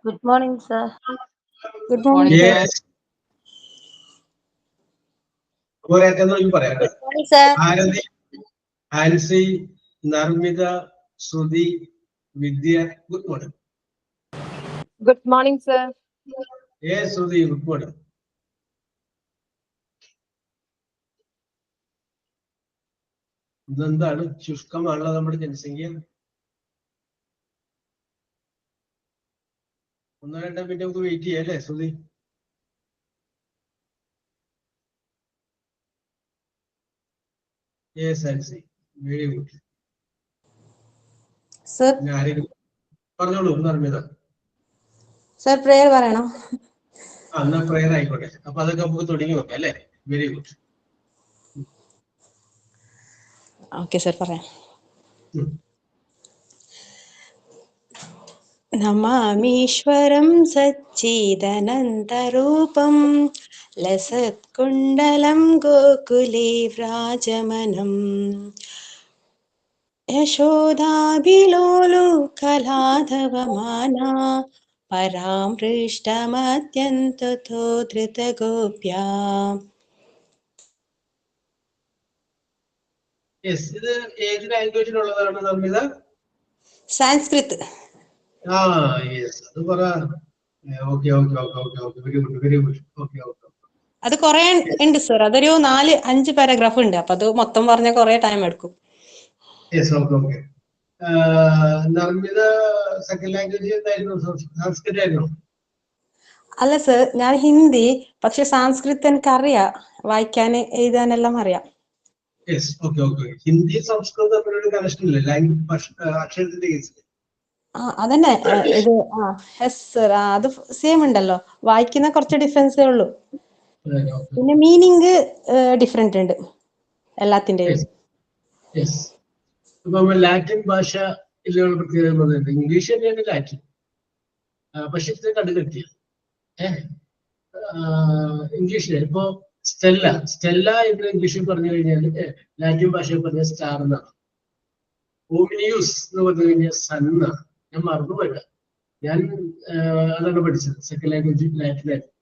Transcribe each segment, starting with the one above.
Good morning, sir. Good morning. Yes. Good morning, sir. Bharati, Hansi, Narmida, Sudhi, Vidya. Good morning. Good morning, sir. Yes, Sudhi, good morning. ഇതെന്താണ് ശുഷ്കമാണല്ലോ നമ്മുടെ ജനസംഖ്യ. 1-2 minute നമുക്ക് wait ചെയ്യാം അല്ലേ Sudhi? Yes, Hansi. Very good. Sir. പറഞ്ഞോളൂ നർമ്മിത. Sir, prayer പറയണോ? എന്നാ prayer ആയിക്കോട്ടെ. അപ്പൊ അതൊക്കെ നമുക്ക് തുടങ്ങി നോക്കാം അല്ലേ? Very good. ഓക്കെ സർ പറയാം. നമാമീശ്വരം സച്ചിദനന്തരൂപം ലസത്കുണ്ടലം ഗോകുലേ വ്രാജമനം യശോദാഭിലോലുകലാധവമാനാ പരാമൃഷ്ടമത്യന്തതോ ധൃതഗോപ്യാ. Yes, ഇത് ഏത് ലാംഗ്വേജിലുള്ളതാണ് നർമ്മിത? സാൻസ്ക്രിത്. Yes, അത് പറ. Okay, very good. Okay. അത് കുറെ ഉണ്ട് സർ. അതൊരു 4-5 പാരഗ്രാഫ് ഉണ്ട്. അപ്പൊ അത് മൊത്തം പറഞ്ഞ കുറെ ടൈം എടുക്കും. Yes, okay. നർമ്മിത സെക്കൻഡ് ലാംഗ്വേജ് എന്തായിരുന്നു? സംസ്കൃതം ആയിരുന്നു? അല്ല സർ, ഞാൻ ഹിന്ദി, പക്ഷെ സാൻസ്ക്രിത് എനിക്ക് അറിയാം, വായിക്കാന് എഴുതാനെല്ലാം അറിയാം. Yes, okay. ഹിന്ദി സംസ്കൃതം തമ്മിലൊരു കണക്ഷൻ ഇല്ലേ അക്ഷരത്തിന്റെ കേസിൽ? അതന്നെ ഇത്. യെസ് സർ, അത് സെയിം ഉണ്ടല്ലോ. വായിക്കുന്ന കുറച്ച് ഡിഫറൻസേ ഉള്ളൂ. പിന്നെ മീനിങ് ഡിഫറെന്റ് ഉണ്ട് എല്ലാത്തിന്റെയും. ലാറ്റിൻ ഭാഷ ഇതിലുള്ള പ്രത്യേകത പറയുന്നത് ഇംഗ്ലീഷ് തന്നെയാണ് ലാറ്റിൻ, പക്ഷെ ഇത് കണ്ടുകെട്ടിയ ഇംഗ്ലീഷില് ഇപ്പോ സ്റ്റെല്ല എന്ന് ഇംഗ്ലീഷിൽ പറഞ്ഞു കഴിഞ്ഞാൽ ലാറ്റിൻ ഭാഷയിൽ പറഞ്ഞ സ്റ്റാർ എന്നാണ്. ഓമിനിയൂസ് എന്ന് പറഞ്ഞു കഴിഞ്ഞാൽ സൺ എന്നാണ്. ഞാൻ മറന്നുപോയില്ല, ഞാൻ അതാണ് പഠിച്ചത്. സെക്കൻഡ് ലാംഗ്വേജ് ലാറ്റിനായിരുന്നു.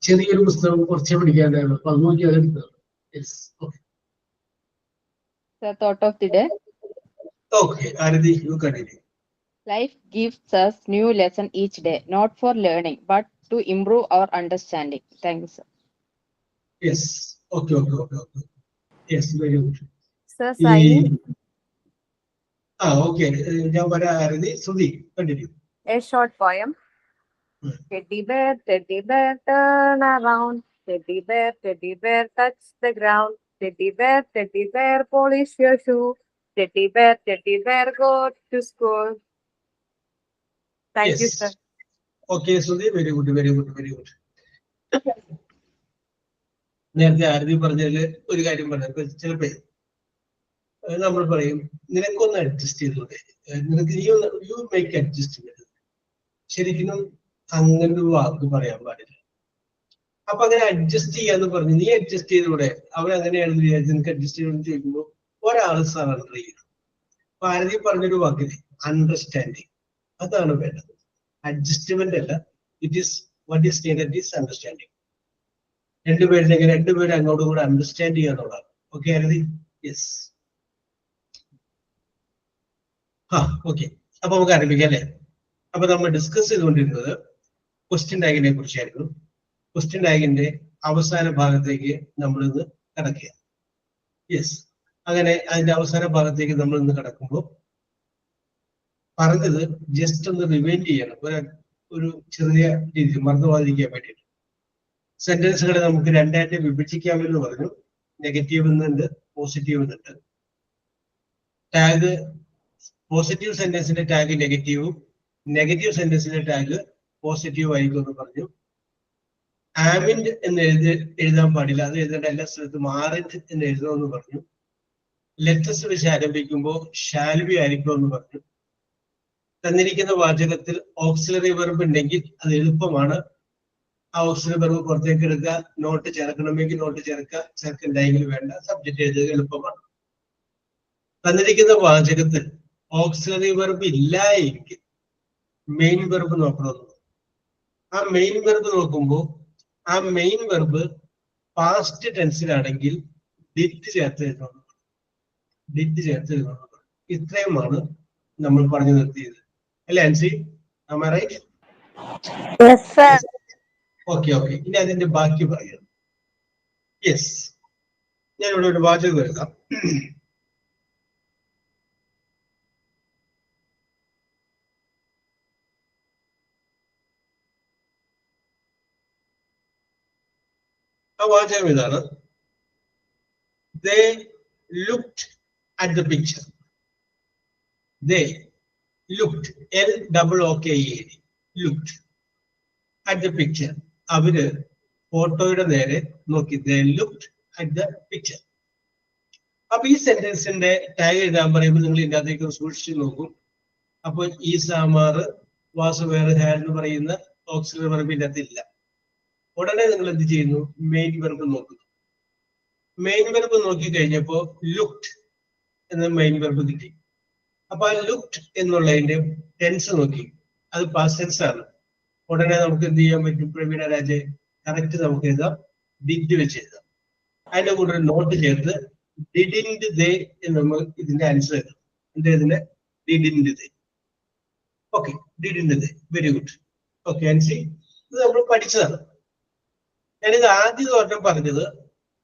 ചെറിയൊരു പുസ്തകം കുറച്ചേ പഠിക്കാനായിരുന്നു. അപ്പൊ അത് നോക്കി അതെടുത്തത്. The thought of the day. Okay, Arati, you continue. Life gives us new lesson each day, not for learning, but to improve our understanding. Thank you, sir. Yes. Okay. Yes, very good. Sir, signing. Okay. ഞാൻ പറയാം ആരതി. Sudhi, continue. A short poem. Teddy bear, turn around. Teddy bear, touch the ground. Teddy bear, polish your shoe. Teddy bear, go to school. Thank you, sir. Okay, Sudhi, very good. നേരത്തെ ആരതി പറഞ്ഞതില് ഒരു കാര്യം പറഞ്ഞു. ചിലപ്പോ നമ്മൾ പറയും നിനക്കൊന്ന് അഡ്ജസ്റ്റ് ചെയ്തൂടെ, നിനക്ക് യു മേക്ക് അഡ്ജസ്റ്റ്മെന്റ്. ശരിക്കും അങ്ങനെ ഒരു വാക്ക് പറയാൻ പാടില്ല. അപ്പൊ അങ്ങനെ അഡ്ജസ്റ്റ് ചെയ്യാന്ന് പറഞ്ഞു, നീ അഡ്ജസ്റ്റ് ചെയ്തൂടെ, അവരങ്ങനെയാണെന്ന് വിചാരിച്ചു നിനക്ക് അഡ്ജസ്റ്റ് ചെയ്യണമെന്ന് ചോദിക്കുമ്പോൾ ഒരാള് സറണ്ടർ ചെയ്യണം. അപ്പൊ ആരതി പറഞ്ഞൊരു വാക്കിന് അണ്ടർസ്റ്റാൻഡിങ്, അതാണ് വേണ്ടത്. അഡ്ജസ്റ്റ്മെന്റ് അല്ല, what is needed is understanding. രണ്ടുപേരും അങ്ങോട്ടും കൂടെ അണ്ടർസ്റ്റാൻഡ് ചെയ്യാന്നുള്ളതാണ്. ഓക്കെ ആരതി? യെസ്. ഓക്കെ, അപ്പൊ നമുക്ക് ആരംഭിക്കാം അല്ലേ? അപ്പൊ നമ്മൾ ഡിസ്കസ് ചെയ്തുകൊണ്ടിരുന്നത് ക്വസ്റ്റ്യൻ ടാഗിനെ കുറിച്ചായിരുന്നു. ക്വസ്റ്റ്യൻ ടാഗിന്റെ അവസാന ഭാഗത്തേക്ക് നമ്മൾ ഇന്ന് കടക്കുക. യെസ്, അങ്ങനെ അതിന്റെ അവസാന ഭാഗത്തേക്ക് നമ്മൾ ഇന്ന് കടക്കുമ്പോൾ പറഞ്ഞത് ജസ്റ്റ് ഒന്ന് റിവൈൻഡ് ചെയ്യണം, ഒരു ചെറിയ രീതി മറന്നുപോകാതിരിക്കാൻ വേണ്ടിയിട്ട്. സെന്റൻസുകളെ നമുക്ക് രണ്ടായിട്ട് വിഭജിക്കാമെന്ന് പറഞ്ഞു. നെഗറ്റീവ് എന്നുണ്ട്, പോസിറ്റീവ് എന്നുണ്ട്. ടാഗ് പോസിറ്റീവ് സെന്റൻസിന്റെ ടാഗ് നെഗറ്റീവും നെഗറ്റീവ് സെന്റൻസിന്റെ ടാഗ് പോസിറ്റീവ് ആയിരിക്കും എന്ന് പറഞ്ഞു. ആമിൻഡ് എന്ന് എഴുതാൻ പാടില്ല, അത് എഴുതേണ്ട എല്ലാ സ്ഥലത്തും ആറിൻഡ് എന്ന് എഴുതണമെന്ന് പറഞ്ഞു. ലെറ്റസ് വെച്ച് ആരംഭിക്കുമ്പോൾ ഷാൽബി ആയിരിക്കും എന്ന് പറഞ്ഞു. തന്നിരിക്കുന്ന വാചകത്തിൽ ഓക്സിലറി വെർബ് ഉണ്ടെങ്കിൽ അത് എളുപ്പമാണ് ഓക്സിലറി വെർബ് പുറത്തേക്ക് എടുക്കുക, നോട്ട് ചേർക്കണമെങ്കിൽ നോട്ട് ചേർക്കുക, ചേർക്കണ്ടെങ്കിൽ വേണ്ട, സബ്ജക്റ്റ് എഴുതുക, എളുപ്പമാണ്. തന്നിരിക്കുന്ന വാചകത്തിൽ ഓക്സിലറി വെർബ് ഇല്ലായിരിക്കും മെയിൻ വെർബ് നോക്കണമെന്ന്. ആ മെയിൻ വെർബ് നോക്കുമ്പോൾ ആ മെയിൻ വെർബ് പാസ്റ്റ് ടെൻസിലാണെങ്കിൽ ഡിഡ് ചേർത്ത് എഴുതണം. ഡിഡ് ചേർത്ത് എഴുതണം. ഇത്രയുമാണ് നമ്മൾ പറഞ്ഞു നിർത്തിയത് അല്ലെ Ancy? am I right? Yes, sir. Okay okay, ഇനി അതിന്റെ ബാക്കി പറയാം. യെസ്, ഞാനിവിടെ ഒരു വാചകം എഴുതാം. ആ വാചകം ഇതാണ്: they looked at the picture. They looked, LOOKED, looked at the picture. അവര് ഫോട്ടോയുടെ നേരെ നോക്കി. They looked at the picture. അപ്പൊ ഈ സെന്റൻസിന്റെ ടാഗ് എഴുതാൻ പറയുമ്പോൾ നിങ്ങൾ ഇതിന്റെ അകത്തേക്ക് സൂക്ഷിച്ചു നോക്കും. അപ്പൊ ഈ സാമാറ് വാസ് വേറെ ഹാഡ് എന്ന് പറയുന്ന ഓക്സിലറി വെർബിന്റെ അകത്തില്ല. ഉടനെ നിങ്ങൾ എന്ത് ചെയ്യുന്നു? മെയിൻ വെർബ് നോക്കുന്നു. മെയിൻ വെർബ് നോക്കി കഴിഞ്ഞപ്പോ ലുക്ഡ് എന്ന മെയിൻ വെർബ് കിട്ടി. അപ്പൊ ആ ലുക്ഡ് എന്നുള്ളതിന്റെ ടെൻസ് നോക്കി, അത് പാസ്റ്റ് ടെൻസ് ആണ്. ഉടനെ നമുക്ക് എന്ത് ചെയ്യാൻ പറ്റും? പ്രവീണ രാജെ, കറക്റ്റ് നമുക്ക് എഴുതാം, ഡിഡ് വെച്ച് എഴുതാം. അതിന്റെ കൂടെ ഒരു നോട്ട് ചേർത്ത് ഡിഡിൻഡ് ദേ എന്ന് നമ്മൾ ഇതിന്റെ ആൻസർ എഴുതാം. എന്താ ഇതിന്റെ? ഡിഡിൻഡ് ദേ. ഓക്കെ, ഡിഡിൻഡ് ദേ, വെരി ഗുഡ്. ഓക്കെ ആൻസി, ഇത് നമ്മൾ പഠിച്ചതാണ്. ഞാനിത് ആദ്യ തോട്ടം പറഞ്ഞത്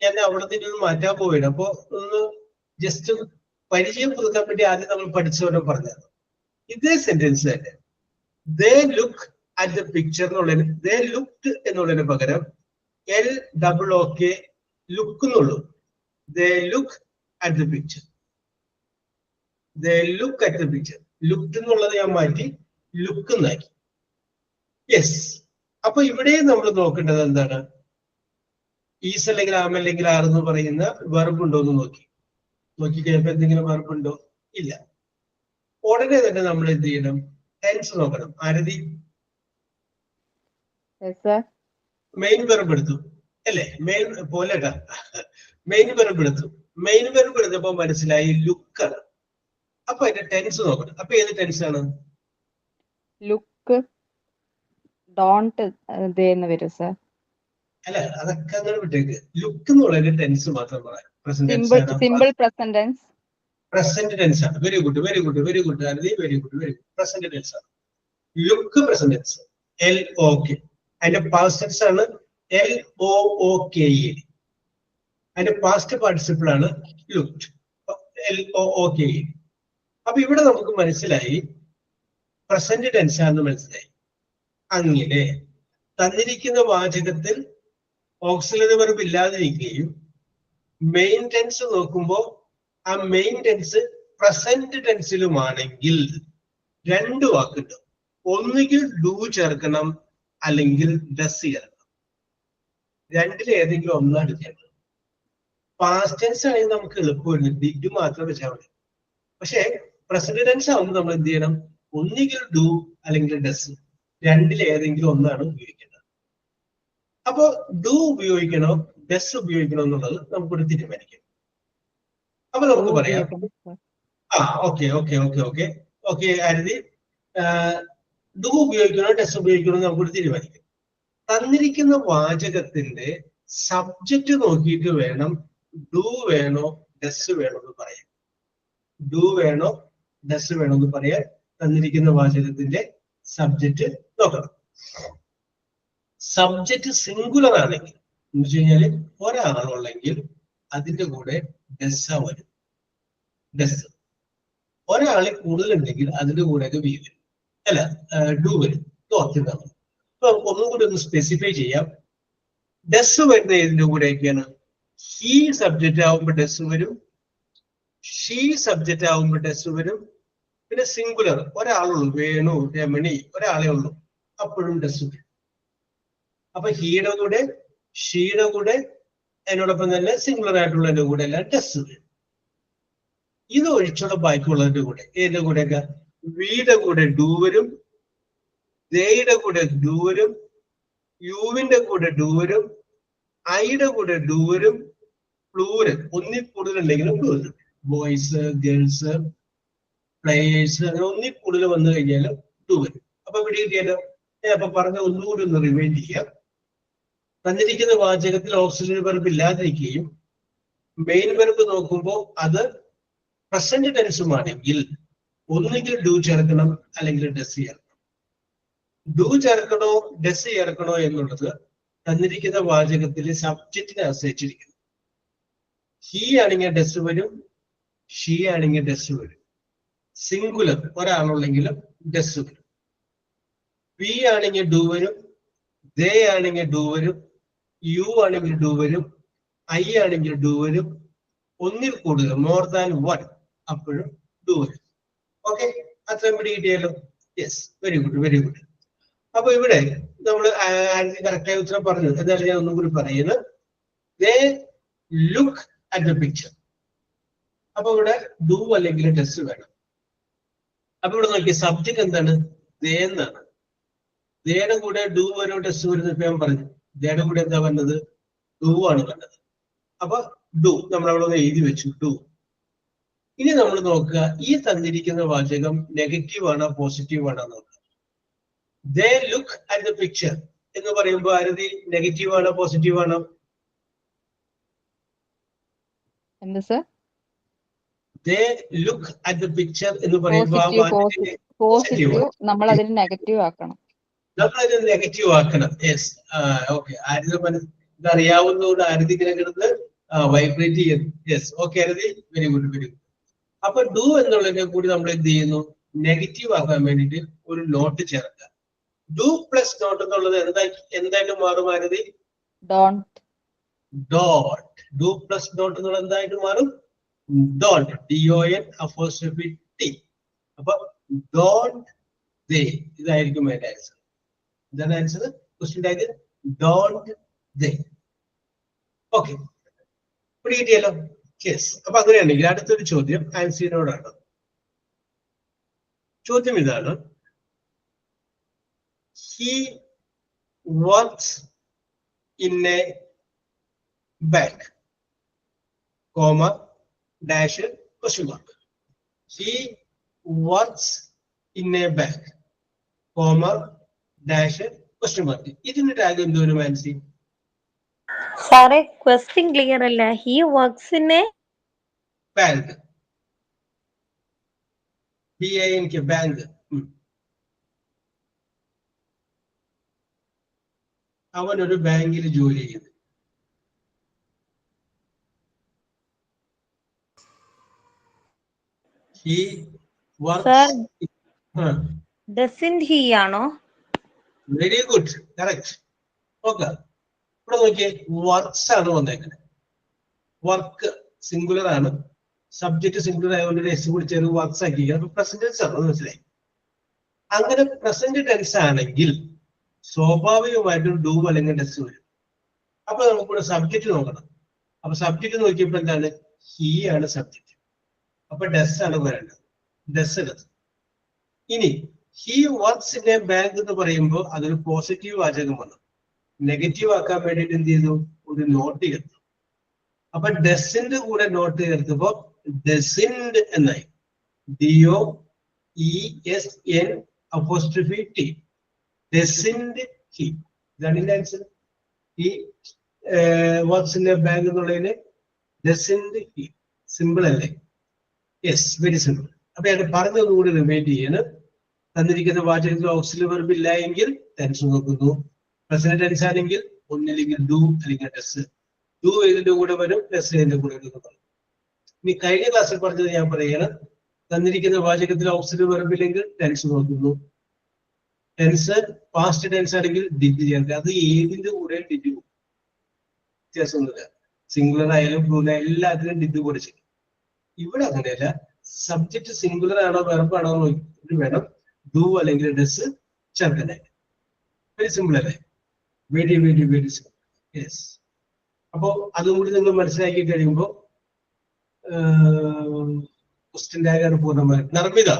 ഞാൻ അവിടെ നിന്ന് മാറ്റാൻ പോവുകയാണ്. അപ്പൊ ഒന്ന് ജസ്റ്റ് പരിചയം പുതുക്കാൻ വേണ്ടി ആദ്യം നമ്മൾ പഠിച്ചവരെ പറഞ്ഞത് ഇതേ സെന്റൻസ് തന്നെ. ദേ ലുക്ക് അറ്റ് ദ പിക്ചർ എന്നുള്ളതിന് ദേ ലുക്ഡ് എന്നുള്ളതിന് പകരം LOOK ലുക്ക് എന്നുള്ളൂ. ദേ look at the picture. They look at the picture. Looked എന്നുള്ളത് ഞാൻ മാറ്റി ലുക്ക് എന്നാക്കി. യെസ്. അപ്പൊ ഇവിടെ നമ്മൾ നോക്കേണ്ടത് എന്താണ്? ഈസ് അല്ലെങ്കിൽ ആം അല്ലെങ്കിൽ ആർ എന്ന് പറയുന്ന വെർബ് ഉണ്ടോ എന്ന് നോക്കിക്കഴിഞ്ഞപ്പോ എന്തെങ്കിലും വെർബ് ഉണ്ടോ? ഇല്ല. ഉടനെ തന്നെ നമ്മൾ എന്ത് ചെയ്യണം? ടെൻസ് നോക്കണം. ആരതി? മെയിൻ വെർബ് എടുത്തു അല്ലേ? മെയിൻ പോലെ മെയിൻ വെർബ് എടുത്തു. മെയിൻ വെർബ് എടുത്തപ്പോ മനസ്സിലായി ലുക്കാണ്. അപ്പൊ അതിന്റെ ടെൻസ് നോക്കണം. അപ്പൊ ഏത് ടെൻസ് ആണ്? ലുക്ക് ഡോണ്ട് എന്ന് വരും സർ. അല്ല, അതൊക്കെ അങ്ങനെ വിട്ടേക്ക്. ലുക്ക് എന്നുള്ളതിന്റെ ടെൻസ് മാത്രം പറയാം. Simple present tense. Present tense ആണ്. Very good, very good, very good Aarathi, very good, very good. Present tense ആണ് ലുക്ക്. Present tense LOK. അതിന്റെ പാസ്റ്റ് ടെൻസ് ആണ് LOOKE. അതിന്റെ പാസ്റ്റ് പാർട്ടിസിപ്പിൾ ആണ് ലുക്ഡ്, LOOKE. അപ്പൊ ഇവിടെ നമുക്ക് മനസ്സിലായി പ്രസന്റ് ടെൻസ് ആണെന്ന് മനസ്സിലായി. അങ്ങനെ തന്നിരിക്കുന്ന വാചകത്തിൽ ഓക്സിലറി വെർബ് ഇല്ലാതിരിക്കുകയും മെയിൻ ടെൻസ് നോക്കുമ്പോൾ ആ മെയിൻ ടെൻസ് പ്രസന്റ് ടെൻസിലുമാണെങ്കിൽ രണ്ട് വാക്കുണ്ട്. ഒന്നുകിൽ ഡു ചേർക്കണം, അല്ലെങ്കിൽ ഡസ് ചേർക്കണം. രണ്ടിൽ ഏതെങ്കിലും ഒന്നാണ് ചേർക്കണം. പാസ്റ്റ് ടെൻസ് ആണെങ്കിൽ നമുക്ക് എളുപ്പമാണ്, ഡിഡ് മാത്രം വെച്ചാൽ മതി. പക്ഷെ പ്രസന്റ് ടെൻസ് ആവുമ്പോൾ നമ്മൾ എന്ത് ചെയ്യണം? ഒന്നുകിൽ ഡു അല്ലെങ്കിൽ ഡസ്, രണ്ടിൽ ഏതെങ്കിലും ഒന്നാണ് ഉപയോഗിക്കേണ്ടത്. അപ്പോ ഡു ഉപയോഗിക്കണോ ഡസ് ഉപയോഗിക്കണോ എന്നുള്ളത് നമുക്കൊരു തീരുമാനിക്കാം. അപ്പൊ നമുക്ക് പറയാം. Okay okay okay okay okay Aarathi, do ഉപയോഗിക്കണോ ഡസ് ഉപയോഗിക്കണോ നമുക്കൊരു തീരുമാനിക്കാം. തന്നിരിക്കുന്ന വാചകത്തിന്റെ സബ്ജക്റ്റ് നോക്കിയിട്ട് വേണം ഡു വേണോ ഡസ് വേണോ എന്ന് പറയാം. ഡു വേണോ ഡസ് വേണോ എന്ന് പറയാൻ തന്നിരിക്കുന്ന വാചകത്തിന്റെ സബ്ജക്റ്റ് നോക്കണം. സബ്ജക്റ്റ് സിംഗുലർ ആണെങ്കിൽ എന്ന് വെച്ച് കഴിഞ്ഞാല് ഒരാളുള്ളെങ്കിൽ അതിന്റെ കൂടെ ഡസ് വരും. ഡസ്. ഒരാളിൽ കൂടുതലുണ്ടെങ്കിൽ അതിന്റെ കൂടെയൊക്കെ വി വരും, അല്ല ഡു വരും. ഓർത്തിട്ടാണ്. അപ്പൊ നമുക്ക് ഒന്നും കൂടി ഒന്ന് സ്പെസിഫൈ ചെയ്യാം. ഡസ് വരുന്ന ഏതിന്റെ കൂടെയൊക്കെയാണ്? ഹി സബ്ജക്റ്റ് ആവുമ്പോൾ ഡസ് വരും, ഷീ സബ്ജക്റ്റ് ആവുമ്പോൾ ഡസ് വരും. പിന്നെ സിംഗുലർ ഒരാളുള്ളൂ, വേണു രമണി ഒരാളെ ഉള്ളൂ, അപ്പോഴും ഡസ് വരും. അപ്പൊ ഹീയുടെ കൂടെ ഷീയുടെ കൂടെ അതിനോടൊപ്പം തന്നെ സിംഗുലർ ആയിട്ടുള്ളതിന്റെ കൂടെ എല്ലാം ഡസ് വരും. ഇത് ഒഴിച്ചുള്ള ബാക്കിയുള്ളതിന്റെ കൂടെ ഏതിന്റെ കൂടെയൊക്കെ? വിയുടെ കൂടെ ഡു വരും, ദേയുടെ കൂടെ ഡു വരും, യുവിന്റെ കൂടെ ഡു വരും, ഐയുടെ കൂടെ ഡു വരും, പ്ലൂരൽ ഒന്നിൽ കൂടുതൽ ഉണ്ടെങ്കിലും ഡു വരും. ബോയ്സ്, ഗേൾസ്, പ്ലേയേഴ്സ് അങ്ങനെ ഒന്നിൽ കൂടുതൽ വന്നു കഴിഞ്ഞാലും ഡു വരും. അപ്പൊ ഇവിടെ കിട്ടിയാലോ? ഞാൻ അപ്പൊ പറഞ്ഞ ഒന്നുകൂടി ഒന്ന് റിവൈൻഡ് ചെയ്യാം. തന്നിരിക്കുന്ന വാചകത്തിൽ ഓക്സിലറി വെർബ് ഇല്ലാതിരിക്കുകയും മെയിൻ വെർബ് നോക്കുമ്പോൾ അത് പ്രസന്റ് ടെൻസുമാണെങ്കിൽ ഒന്നുകിൽ ഡു ചേർക്കണം അല്ലെങ്കിൽ ഡസ് ചേർക്കണം. ഡു ചേർക്കണോ ഡസ് ചേർക്കണോ എന്നുള്ളത് തന്നിരിക്കുന്ന വാചകത്തിലെ സബ്ജക്റ്റിനെ ആശ്രയിച്ചിരിക്കുന്നു. ഹി ആണെങ്കിൽ ഡസ് വരും, ഷീ ആണെങ്കിൽ ഡസ് വരും. സിംഗുലർ ഒരാളുള്ളെങ്കിലും ഡസ് വരും. വി ആണെങ്കിൽ ഡു വരും, ദേ ആണെങ്കിൽ ഡു വരും, യു ആണെങ്കിൽ ഡു വരും, ഐ ആണെങ്കിൽ ഡു വരും, ഒന്നിൽ കൂടുതൽ മോർ ദാൻ വൺ അപ്പോഴും ഡു വരും. ഓക്കെ, അത്രയും പിടി കിട്ടിയല്ലോ. Yes, very good, very good. അപ്പൊ ഇവിടെ നമ്മൾ കറക്റ്റായ ഉത്തരം പറഞ്ഞു. എന്തായാലും ഞാൻ ഒന്നും കൂടി പറയുന്നത്, ദേ ലുക്ക് അറ്റ് ദ പിക്ചർ. അപ്പൊ ഇവിടെ ഡു അല്ലെങ്കിൽ ഡസ് വേണം. അപ്പൊ ഇവിടെ നോക്കിയ സബ്ജക്ട് എന്താണ്? ദേ എന്നാണ്. ദേയുടെ കൂടെ ഡു വരും ഡസ് വരും ഇപ്പൊ ഞാൻ പറഞ്ഞു. ദേയുടെ കൂടെ എന്താ വന്നത്? ഡു ആണ് വന്നത്. അപ്പൊ ഡു നമ്മൾ അവിടെ ഒന്ന് എഴുതി വെച്ചു, ഡു. ഇനി നമ്മൾ നോക്കുക, ഈ തന്നിരിക്കുന്ന വാചകം നെഗറ്റീവ് ആണോ പോസിറ്റീവ് ആണോ നോക്കുക. ദേ ലുക്ക് അറ്റ് ദ പിക്ചർ എന്ന് പറയുമ്പോൾ ആരതി നെഗറ്റീവ് ആണോ പോസിറ്റീവ് ആണോ? എന്ത് sir? They look at the picture എന്ന് പറയുമ്പോൾ പോസിറ്റീവ്, നമ്മൾ അതിന് നെഗറ്റീവ് ആക്കണം. നമ്മളതിന് നെഗറ്റീവ് ആക്കണം. Yes, okay. ആരതി ഇതറിയാവുന്നതുകൊണ്ട് ആരതി ഇങ്ങനെ കിടന്ന് വൈബ്രേറ്റ് ചെയ്യുന്നു. യെസ്, ഓക്കെ ആരതി, വെരി ഗുഡ്, വെരി ഗുഡ്. അപ്പൊ ഡു എന്നുള്ളതിനെ കൂടി നമ്മൾ എന്ത് ചെയ്യുന്നു? നെഗറ്റീവ് ആക്കാൻ വേണ്ടിയിട്ട് ഒരു നോട്ട് ചേർക്കുക. ഡു പ്ലസ് നോട്ട് എന്നുള്ളത് എന്തായിട്ട് മാറും Aarathi? Don't. Dot. Do plus not എന്നുള്ളത് എന്തായിട്ട് മാറും? ഡോണ്ട്. DONT. അപ്പൊ ഡോണ്ട് ദേ ഇതായിരിക്കും അതിന്റെ ആൻസർ. ഇതാണ് ആൻസർ. ക്വസ്റ്റ്യൻ ആയത് ഡോണ്ട് ദേ. ഓക്കെ, കിട്ടിയല്ലോ. യെസ്. അപ്പൊ അങ്ങനെയാണെങ്കിൽ അടുത്തൊരു ചോദ്യം ആൻസിയോടാണ്. ചോദ്യം ഇതാണ്, he works in a bank, comma dash question mark. He works in a bank, comma dash question mark. ഇതിന്റെ ടാഗ് എന്തോരും ആൻസി? സാറേ ക്വസ്റ്റ്യൻ ക്ലിയർ അല്ല. He works in a bank, BANK bank. അവൻ ഒരു ബാങ്കിൽ ജോലി ചെയ്യുന്നു. He works. Sir, doesn't he ആണോ? Very good, correct. ഓക്കെ, ഇവിടെ നോക്കിയേ, വർക്ക്സ് ആണ് വന്നേക്കുന്നത്. വർക്ക് സിംഗുലർ ആണ്, സബ്ജക്ട് സിംഗുലർ ആയതുകൊണ്ട് എസ് കൂടി ചേർന്ന് വർക്ക്സ് ആക്കി. അപ്പൊ പ്രസന്റ് ടെൻസ് ആണ്, മനസ്സിലായി? അങ്ങനെ പ്രസന്റ് ടെൻസ് ആണെങ്കിൽ സ്വാഭാവികമായിട്ടും ഡു അല്ലെങ്കിൽ ഡസ് വരും. അപ്പൊ നമുക്കിവിടെ സബ്ജക്ട് നോക്കണം. അപ്പൊ സബ്ജക്ട് നോക്കിയപ്പോ എന്താണ്? ഹി ആണ് സബ്ജക്ട്. അപ്പൊ ഡസ് ആണ് വരേണ്ടത്. Does does. ഇനി he works in a bank എന്ന് പറയുമ്പോൾ അതൊരു പോസിറ്റീവ് വാചകം വന്നു. നെഗറ്റീവ് ആക്കാൻ വേണ്ടിയിട്ട് എന്ത് ചെയ്തു? ഒരു നോട്ട് ചേർത്തു. അപ്പൊ ഡസിന്റെ കൂടെ നോട്ട് ചേർത്തപ്പോ ഡസിൻഡ് എന്നായി. DOESN'. ഡസിൻഡ് ഹി. ഇതാണ് ഇതിന്റെ ആൻസർ. ഈ വർക്ക്സ് ഇൻ എ ബാങ്ക് എന്നുള്ളതിന് ഡസിൻഡ് ഹി. സിമ്പിൾ അല്ലേ? Yes, very simple. അപ്പൊ ഞാൻ പറഞ്ഞൊന്നുകൂടി റിമൈൻഡ് ചെയ്യണം. തന്നിരിക്കുന്ന വാചകത്തിൽ ഓക്സിലറി വെർബ് ഇല്ല എങ്കിൽ ടെൻസ് നോക്കുന്നു. പ്രസന്റ് ടെൻസ് ആണെങ്കിൽ ഒന്നില്ലെങ്കിൽ ഡു അല്ലെങ്കിൽ ഡസ്. ഡു ഇതിന്റെ കൂടെ വരും, ഡസ് ഇതിന്റെ കൂടെ വരും. ഇനി കഴിഞ്ഞ ക്ലാസ്സിൽ പറഞ്ഞത് ഞാൻ പറയണം. തന്നിരിക്കുന്ന വാചകത്തിൽ ഓക്സിലറി വെർബ് ഇല്ലെങ്കിൽ ടെൻസ് നോക്കുന്നു. ടെൻസ് പാസ്റ്റ് ടെൻസ് ആണെങ്കിൽ ഡിഡ് ചേർക്കുക. അത് ഏതിന്റെ കൂടെ ഡിഡ് പോകും, വ്യത്യാസമൊന്നുമില്ല. സിംഗുലർ ആയാലും പ്ലൂറൽ എല്ലാത്തിനും ഡിഡ് കൂടെ ചെയ്യും. ഇവിടെ അങ്ങനെയല്ല. സബ്ജക്ട് സിംഗുലർ ആണോ വെർബാണോ നോക്കി വേണം ഡു അല്ലെങ്കിൽ ഡസ് ചേർക്കാനായിട്ട്. വെരി സിമ്പിൾ അല്ലേ? Very very very simple. Yes. അപ്പോ അതും കൂടി നിങ്ങൾ മനസ്സിലാക്കി കഴിയുമ്പോൾ ക്വസ്റ്റ്യൻ ടാഗാണ് പൂർണ്ണമായി. നർമ്മിത,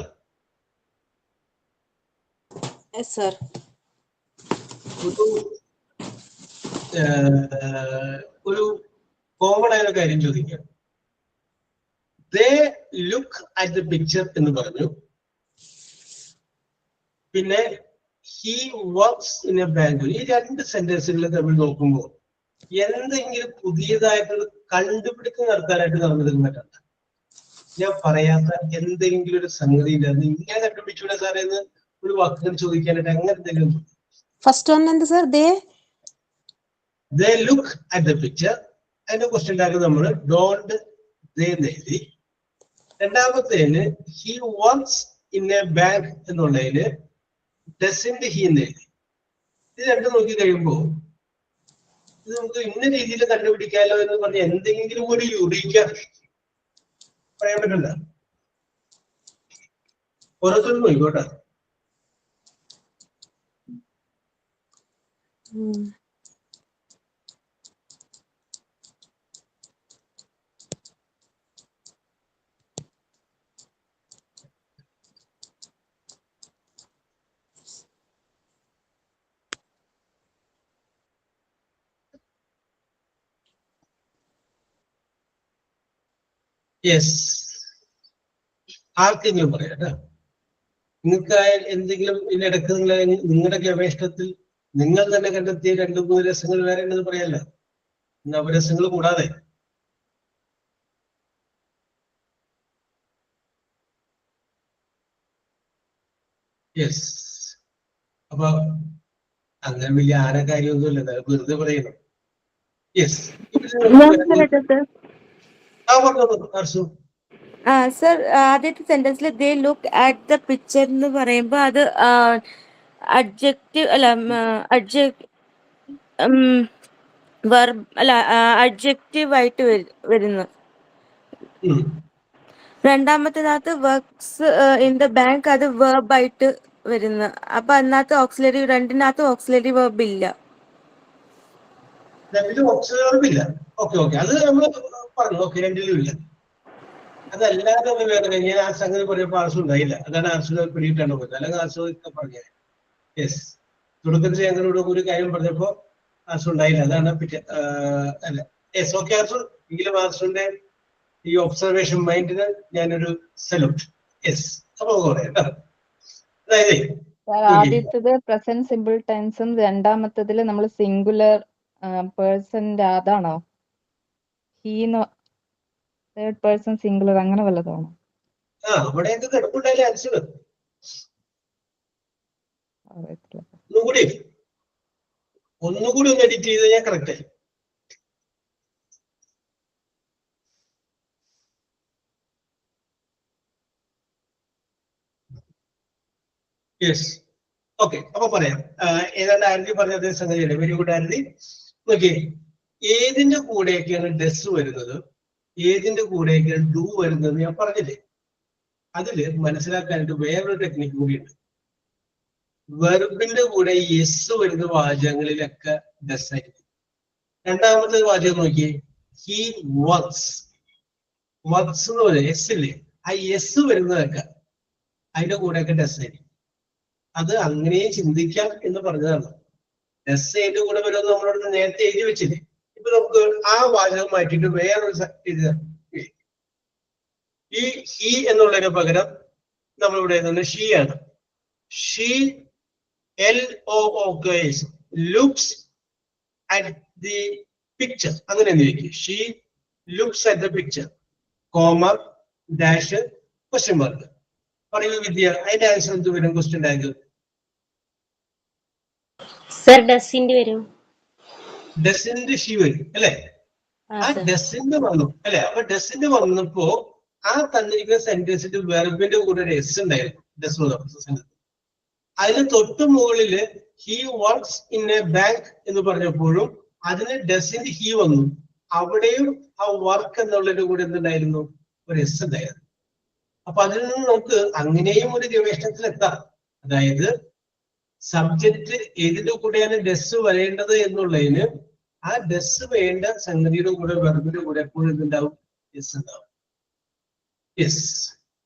ഒരു കോമൺ ആയ കാര്യം ചോദിക്കാം. ദേ ലുക്ക് അറ്റ് ദ പിക്ചർ എന്ന് പറഞ്ഞു. പിന്നെ he works in a bank. ഈ രണ്ട് സെന്റൻസുകൾ തമ്മിൽ നോക്കുമ്പോൾ എന്തെങ്കിലും പുതിയതായിട്ടുള്ള കണ്ടുപിടുത്തം നടത്താനായിട്ട് നടന്നിരുന്നിട്ടുണ്ട്. ഞാൻ പറയാത്ത എന്തെങ്കിലും ഒരു സംഗതി ഇല്ലായിരുന്നു ഇങ്ങനെ കണ്ടുപിടിച്ചൂടെ സാറേ എന്ന് ഒരു വാക്കുകൾ ചോദിക്കാനായിട്ട് അങ്ങനെ എന്തെങ്കിലും? ഫസ്റ്റ് വൺ എന്ത് sir? They look at the picture. അതിന്റെ ക്വസ്റ്റ്യൻ ഉണ്ടാക്കുന്നത് നമ്മൾ ഡോണ്ട് ദേ എഴുതി. രണ്ടാമത്തേന് he works in a bank എന്നുള്ളതിന് ഡസന്റ് ഹി എന്ന് എഴുതി. ഇത് രണ്ടും നോക്കി കഴിയുമ്പോൾ ഇത് നമുക്ക് ഇന്ന രീതിയിൽ കണ്ടുപിടിക്കാമല്ലോ എന്ന് പറഞ്ഞ എന്തെങ്കിലും ഒരു യുറീക്ക പറയാൻ പറ്റണ്ട. ഓരോരുത്തരും നോക്കിക്കോട്ടെ. യെസ്, ആർക്കെങ്കിലും പറയാം കേട്ടോ. നിങ്ങൾക്ക് എന്തെങ്കിലും ഇതിനിടക്ക് നിങ്ങളുടെ ഗവേഷണത്തിൽ നിങ്ങൾ തന്നെ കണ്ടെത്തിയ 2-3 രസങ്ങൾ വേറെ ഉണ്ടെന്ന് പറയാമല്ലോ, നവരസങ്ങൾ കൂടാതെ. യെസ്, അപ്പൊ അങ്ങനെ വലിയ കാര്യമൊന്നുമില്ല, വെറുതെ പറയണം. യെസ്, സർ ആദ്യത്തെ സെന്റൻസിൽ they look at the picture എന്ന് പറയുമ്പോൾ അത് അഡ്ജക്റ്റീവ് അല്ല അഡ്ജക്റ്റീവ് ആയിട്ട് വരുന്നു. രണ്ടാമത്തേനകത്ത് വർക്ക്സ് ഇൻ ദ ബാങ്ക് അത് വെർബ് ആയിട്ട് വരുന്നു. അപ്പൊ അതിനകത്ത് ഓക്സിലറി, രണ്ടിനകത്ത് ഓക്സിലറി വെർബ് ഇല്ല. അത് നമ്മൾ പറഞ്ഞു. ഓക്കെ, രണ്ടിലും ഇല്ല. അതല്ലാതെ വേറെ ഞാൻ ആ സംഗതി പറയുമ്പോൾ ആർസും ഉണ്ടായില്ല. അതാണ് ആർസുകൾ പിടിയിട്ടാണ് പോയത്. അല്ലെങ്കിൽ ആർസു ഒക്കെ പറഞ്ഞത്. യെസ്, തുടക്കത്തിൽ ഞങ്ങളോട് ഒരു കാര്യം പറഞ്ഞപ്പോ ആർസു ഉണ്ടായില്ല. അതാണ് അല്ല. Yes, okay Arsu. എങ്കിലും ആർസുവിന്റെ ഈ ഒബ്സർവേഷൻ മൈൻഡിന് ഞാനൊരു സല്യൂട്ട്. യെസ്, അപ്പൊ പറയാം. അതായത് ആദ്യത്തത് പ്രസന്റ് സിമ്പിൾ ടെൻസും രണ്ടാമത്തതില് നമ്മൾ സിംഗുലർ പേഴ്സന്റെ അതാണോ? ഹീന്ന് തേർഡ് പേഴ്സൺ സിംഗുലർ അങ്ങനെ വല്ലതാണോ? ഒന്നുകൂടി ഒന്ന് എഡിറ്റ് ചെയ്ത് ഞാൻ കറക്റ്റ് ആയി. Yes, okay. അപ്പൊ പറയാം. ഏതാണ്ട് ആരതി പറഞ്ഞ അതേ സംഗതിയല്ലേ? Very good Aarathi. ഓക്കെ, ഏതിന്റെ കൂടെയൊക്കെയാണ് ഡെസ് വരുന്നത്, ഏതിന്റെ കൂടെയൊക്കെയാണ് ഡു വരുന്നത് ഞാൻ പറഞ്ഞില്ലേ? അതില് മനസ്സിലാക്കാനായിട്ട് വേറൊരു ടെക്നിക്ക് കൂടിയുണ്ട്. വെർബിന്റെ കൂടെ യെസ് വരുന്ന വാചകങ്ങളിലൊക്കെ ഡെസ് ആയിരിക്കും. രണ്ടാമത്തെ വാചകം നോക്കിയേ, ഹി വർക്ക്സ്. വർക്ക്സ് എന്ന് പറയുന്നത് എസ് ഇല്ലേ? ആ യെസ് വരുന്നതൊക്കെ അതിന്റെ കൂടെയൊക്കെ ഡെസ് ആയിരിക്കും. അത് അങ്ങനെയും ചിന്തിക്കാം എന്ന് പറഞ്ഞതാണ്. ഡെസ് അതിന്റെ കൂടെ വരുമെന്ന് നമ്മളോട് നേരത്തെ എഴുതി വെച്ചില്ലേ? ഇപ്പൊ നമുക്ക് ആ വാചകം മാറ്റിയിട്ട് വേറൊരു ഇത്, ഈ ഹി എന്നുള്ളതിന് പകരം നമ്മളിവിടെ എഴുതുന്നത് ഷീ ആണ്. She LOOKS looks at the picture. അങ്ങനെ എന്തിരിക്കും? She looks at the picture, comma dash question mark. പറയൂ വിദ്യ, അതിന്റെ ആൻസർ എന്ത് വരും? ക്വസ്റ്റ്യൻ ടാഗ് സർ ഡസിന്റെ വരും. ഡസിന്റെ ഷീ വരും അല്ലെ? ആ ഡസിന്റെ വന്നു അല്ലെ? അപ്പൊ ഡസിന്റെ വന്നപ്പോ ആ തന്നിരിക്കുന്ന സെന്റൻസിന്റെ വെർബിന്റെ കൂടെ ഒരു എസ് ഉണ്ടായിരുന്നു. ഡസ് അതിന് തൊട്ട് മുകളില് he works in a bank എന്ന് പറഞ്ഞപ്പോഴും അതിന് ഡസിന്റെ ഹി വന്നു. അവിടെയും ആ വർക്ക് എന്നുള്ളതിന്റെ കൂടെ എന്തുണ്ടായിരുന്നു? ഒരു എസ് ഉണ്ടായിരുന്നു. അപ്പൊ അതിൽ നിന്ന് നമുക്ക് അങ്ങനെയും ഒരു ഗവേഷണത്തിൽ എത്താം. അതായത് സബ്ജക്റ്റ് ഏതിന്റെ കൂടെയാണ് ഡെസ് വരേണ്ടത് എന്നുള്ളതിന് ആ ഡെസ് വേണ്ട സംഗതിയുടെ കൂടെ വെർബിന്റെ കൂടെ എപ്പോഴും എന്തുണ്ടാവും? എസ് ഉണ്ടാവും. യെസ്,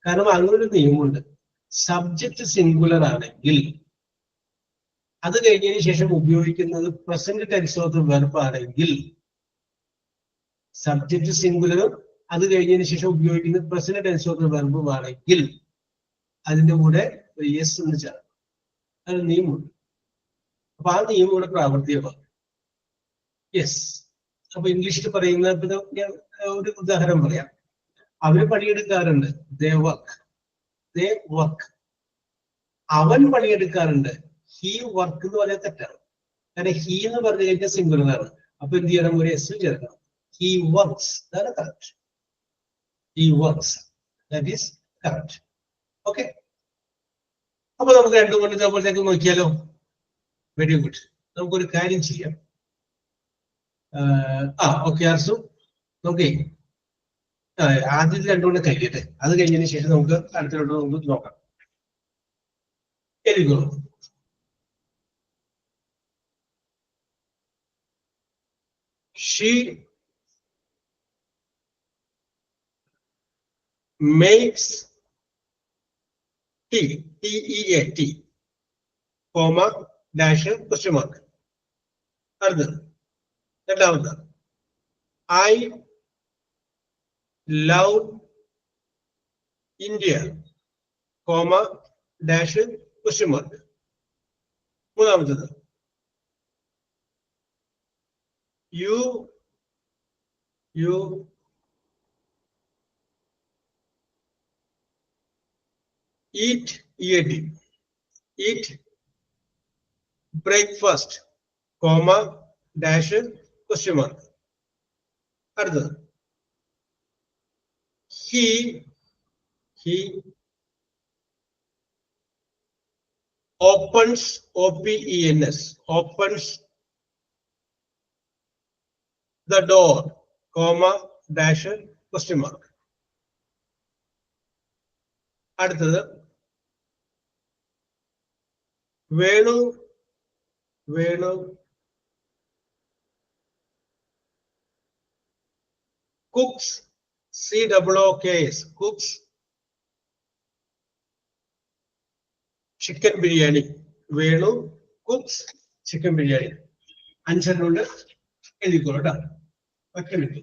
കാരണം അങ്ങനൊരു നിയമമുണ്ട്. സബ്ജക്റ്റ് സിംഗുലർ ആണെങ്കിൽ അത് കഴിഞ്ഞതിന് ശേഷം ഉപയോഗിക്കുന്നത് present tense of the verb ആണെങ്കിൽ, സബ്ജക്ട് സിംഗുലറും അത് കഴിഞ്ഞതിന് ശേഷം ഉപയോഗിക്കുന്നത് പ്രസന്റ് ടെൻസ് ഓഫ് ദ വെർബും ആണെങ്കിൽ അതിന്റെ കൂടെ യെസ് എന്ന് ചേർക്കും. അത് നിയമമുണ്ട്. അപ്പൊ ആ നിയമം ഇവിടെ പ്രാവർത്തികമാണ്. യെസ്. അപ്പൊ ഇംഗ്ലീഷിൽ പറയുന്ന ഞാൻ ഒരു ഉദാഹരണം പറയാം. അവര് പണിയെടുക്കാറുണ്ട്. ദേ വർക്ക്. അവൻ പണിയെടുക്കാറുണ്ട്. ഹി വർക്ക് എന്ന് പറയാൻ തെറ്റാണ്. കാരണം ഹി എന്ന് പറഞ്ഞു കഴിഞ്ഞാൽ സിംഗുലറാണ്. അപ്പൊ എന്ത് ചെയ്യണം? ഒരു എസ് ചേർക്കണം. He works. അതാണ് correct. He works. That is correct. Okay. അപ്പൊ നമുക്ക് രണ്ടു കൊണ്ട് ഇതേപോലത്തേക്ക് നോക്കിയാലോ? Very good. നമുക്കൊരു കാര്യം ചെയ്യാം. ഓക്കെ അർസു, നോക്കേ ആദ്യത്തെ രണ്ടുകൊണ്ട് കഴിയട്ടെ. അത് കഴിഞ്ഞതിന് ശേഷം നമുക്ക് അടുത്തോട്ട് നമുക്ക് നോക്കാം. എനിക്കോ she makes tea, T-E-A, tea, comma, dash, question mark. അടുത്തത് രണ്ടാമത്, I love India, comma, dash, question mark. മൂന്നാമത്തത്, you eat breakfast, comma, dash, question mark. അടുത്തത്, he opens, O-P-E-N-S, opens the door, comma, dash, question mark. അടുത്തത്, Venu cooks, C-O-O-K-S, cooks chicken biryani. Venu cooks chicken biryani. അഞ്ചെണ്ണുണ്ട്, എഴുതിക്കോളൂ കേട്ടോ. ഒറ്റ minute.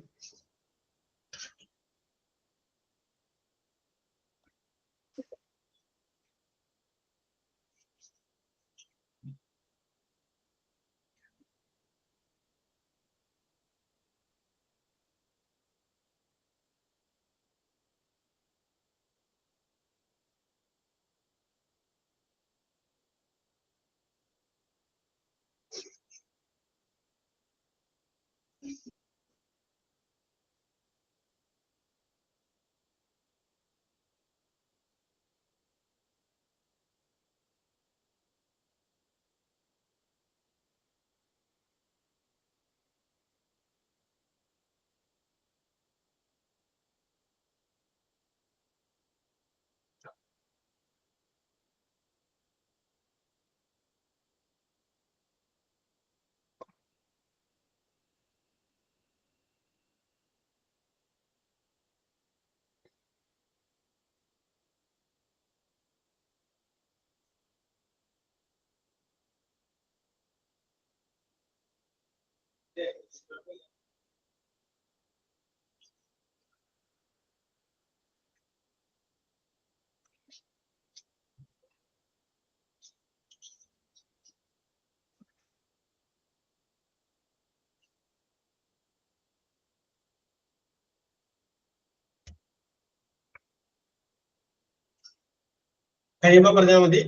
കഴിയുമ്പോ പറഞ്ഞാൽ മതി.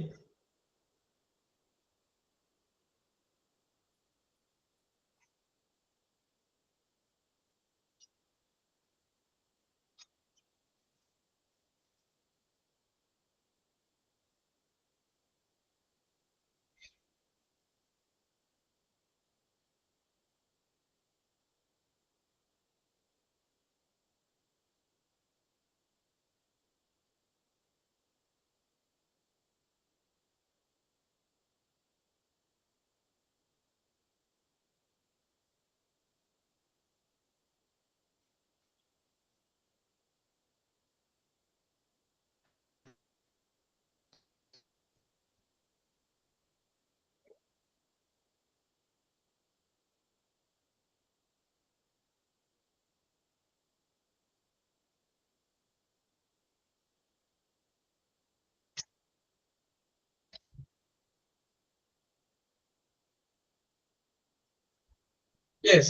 Yes.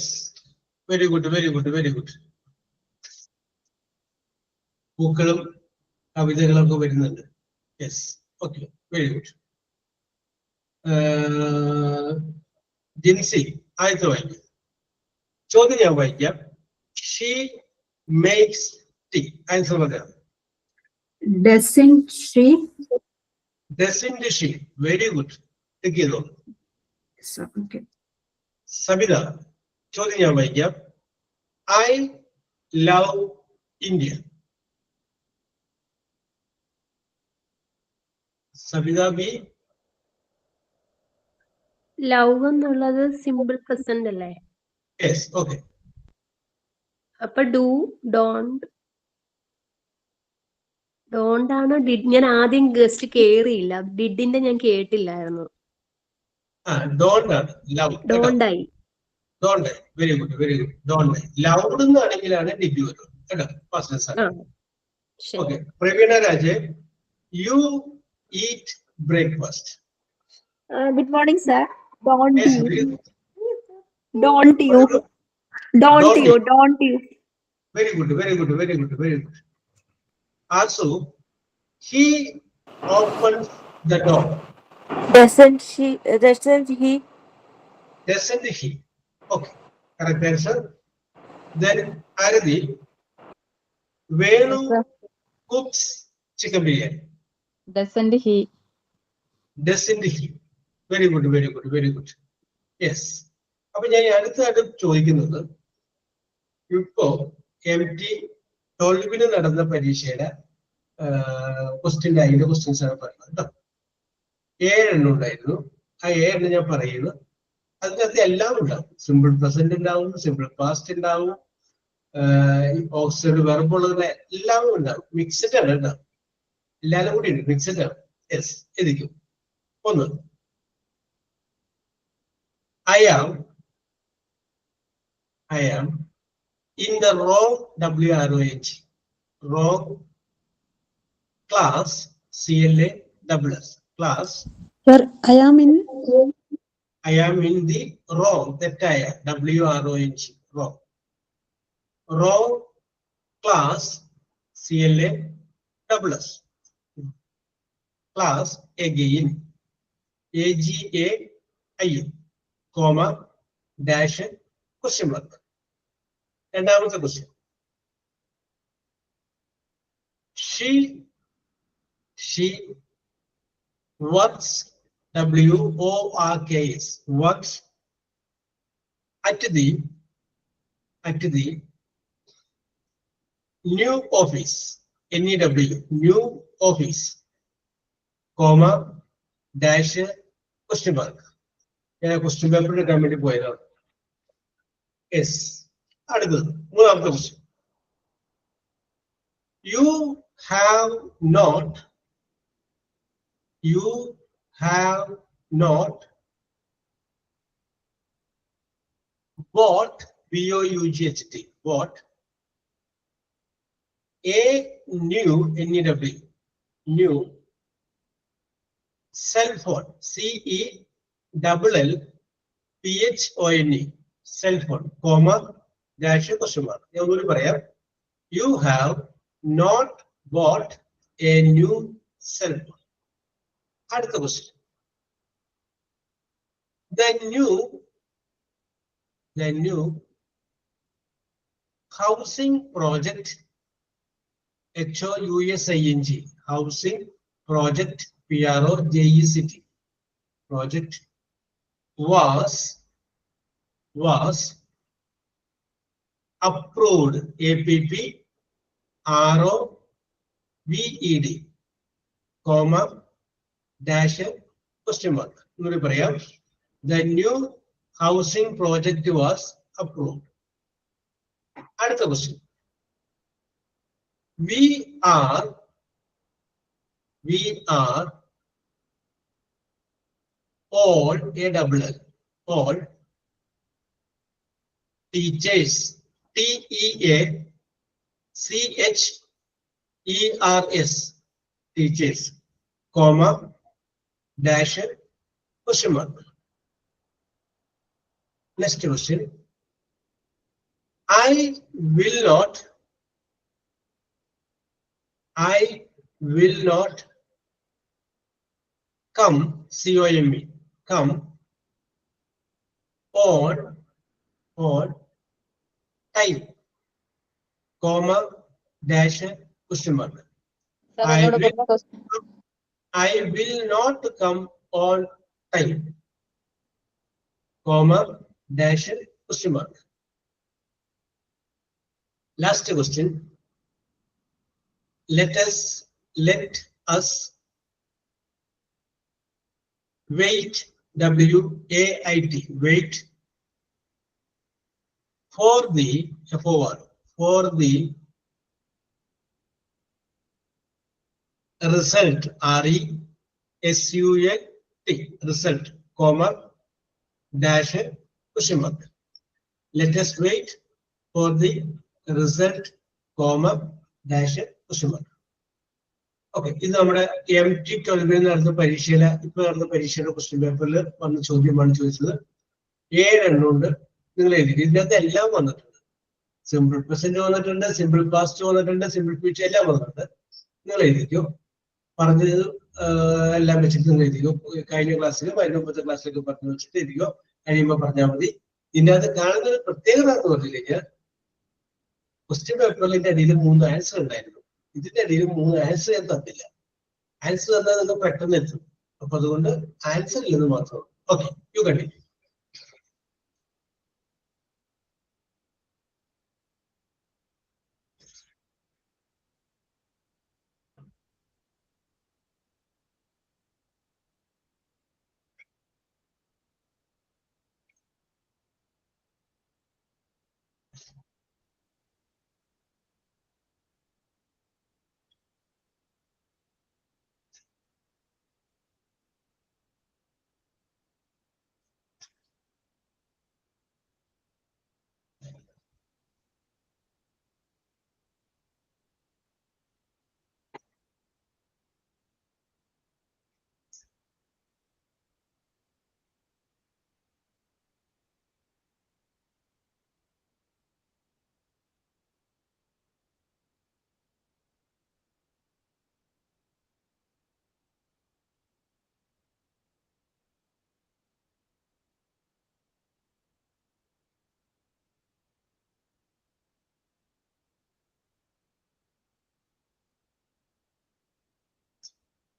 Very good, very good, very good. പൂക്കളും കവിതകളൊക്കെ വരുന്നുണ്ട്. Yes. Okay. Very good. Jincy ആദ്യത്തെ വായിക്കാം. ചോദ്യം ഞാൻ വായിക്കാം. She makes tea. ആൻസർ പറയാം. Doesn't she? Doesn't she? Very good. Take it on. So, okay. Sabitha ചോദ്യം ഞാൻ വായിക്കാം. I love India. Sabitha B. Love എന്നുള്ളത് സിമ്പിൾ പ്രസന്റ് അല്ലേ? യെസ്. ഓക്കെ. അപ്പൊ ഡു, ഡോണ്ട് ആണോ ഡിഡ്? ഞാൻ ആദ്യം ഗസ്റ്റ് കേറിയില്ല, ഡിഡിന്റെ ഞാൻ കേട്ടില്ലായിരുന്നു. ഡോണ്ട് ആണ് ലവ്. ഡോണ്ടായി. Don't. Very good, very good. Don't. Loved എന്നാണെങ്കിലാണ് ഡിഡ് വരും കേട്ടോ. First. Okay. Praveena Raj, you eat breakfast. Good morning, sir. Don't Yes, you? very good. Don't you? Don't you? Don't you? Very good, very good, very good, very good. Also, he opens the door. Doesn't she? Doesn't he? Doesn't he? Okay, correct answer. Then Arathi, Venu cooks chicken biryani. Doesn't he? Doesn't he? Very good, very good, very good. Yes. അപ്പൊ ഞാൻ അടുത്തതായിട്ട് ചോദിക്കുന്നത്, ഇപ്പോ MT 12 നടന്ന പരീക്ഷയുടെ അതിന്റെ questions ആണ് പറയുന്നത് കേട്ടോ. 7 എണ്ണം ഉണ്ടായിരുന്നു. ആ 7 എണ്ണം ഞാൻ പറയുന്നു. അതിനകത്ത് എല്ലാം ഉണ്ടാവും. സിമ്പിൾ പ്രസന്റ് ഉണ്ടാവും, സിമ്പിൾ പാസ്റ്റ് ഉണ്ടാവും, ഓക്സിലറി വെർബ് ഉള്ളത് എല്ലാം ഉണ്ടാവും. മിക്സഡ് ആണ് ഉണ്ടാവും. എല്ലാവരും കൂടി ഉണ്ട്, മിക്സഡ് ആണ്. യെസ്, എഴുതിക്കും. ഒന്ന്, I am in the wrong WROH, wrong class, CLASS, class. Sir, I am in the wrong, തെറ്റായ WROH, wrong. Wrong class, CLASS. Class again, AGAIN, comma, dash, question mark. രണ്ടാമത്തെ question, she works, WORKS, works at the new office, NEW, new office, comma, dash, question mark. ഞാൻ question paper എടുക്കാൻ വേണ്ടി പോയതാണ്. Yes. അടുത്തത് മൂന്നാമത്തെ question, you have not bought, BOUGHT, bought a new, NEW, new cell phone, CELLPHONE, cell phone, comma, dash, question mark. ഞാൻ ഒന്നുകൂടി പറയാം. You have not bought a new cell phone. അടുത്ത question, the new housing project, HOUSING, housing project, PROJECT, project was approved, APPROVED, comma, dash, question mark. ഒന്നുകൂടി പറയാം. The new housing project was approved. അടുത്ത question, we are all, ALL, all teachers, TEACHERS, teachers, comma, dash, question mark. Next question, I will not come, C-O-M-E, come on time, comma, dash, question mark. Sir, I ഒന്നുകൂടെ will, പറഞ്ഞ question. I will not come on time, comma, dash, question mark. Last question. Let us wait, W-A-I-T, wait for the result, R-E-S-U-L-T, result, comma, dash, question mark. Let us wait for the result, comma, dash, question mark. Okay, this is our MT 12 നടന്ന പരീക്ഷയിലെ question പേപ്പറിൽ വന്ന ചോദ്യമാണ് ചോദിച്ചത്. 7 എണ്ണം ഉണ്ട്, നിങ്ങൾ എഴുതി. ഇതിനകത്ത് എല്ലാം വന്നിട്ടുണ്ട്. സിമ്പിൾ പ്രസന്റ് വന്നിട്ടുണ്ട്, സിമ്പിൾ പാസ്റ്റ് വന്നിട്ടുണ്ട്, സിമ്പിൾ ഫ്യൂച്ചർ എല്ലാം വന്നിട്ടുണ്ട്. നിങ്ങൾ എഴുതിക്കോ, പറഞ്ഞത് എല്ലാം വെച്ചിട്ട് നിങ്ങൾ എഴുതിക്കോ. കഴിഞ്ഞ ക്ലാസ്സിലും അതിന് മുമ്പത്തെ ക്ലാസ്സിലൊക്കെ പറഞ്ഞു വെച്ചിട്ട് എഴുതിക്കോ. കഴിയുമ്പോൾ പറഞ്ഞാൽ മതി. ഇതിനകത്ത് കാണുന്ന ഒരു പ്രത്യേകത എന്ന് പറഞ്ഞു കഴിഞ്ഞാൽ ക്വസ്റ്റ്യൻ പേപ്പറിന്റെ അടിയിൽ 3 ആൻസർ ഉണ്ടായിരുന്നു. ഇതിന്റെ അടിയിൽ 3 ആൻസർ ഞാൻ തന്നില്ല. ആൻസർ തന്നാൽ നിങ്ങൾക്ക് പെട്ടെന്ന് എത്തും. അപ്പൊ അതുകൊണ്ട് ആൻസർ ഇല്ലെന്ന് മാത്രമാണ്. Okay, you continue.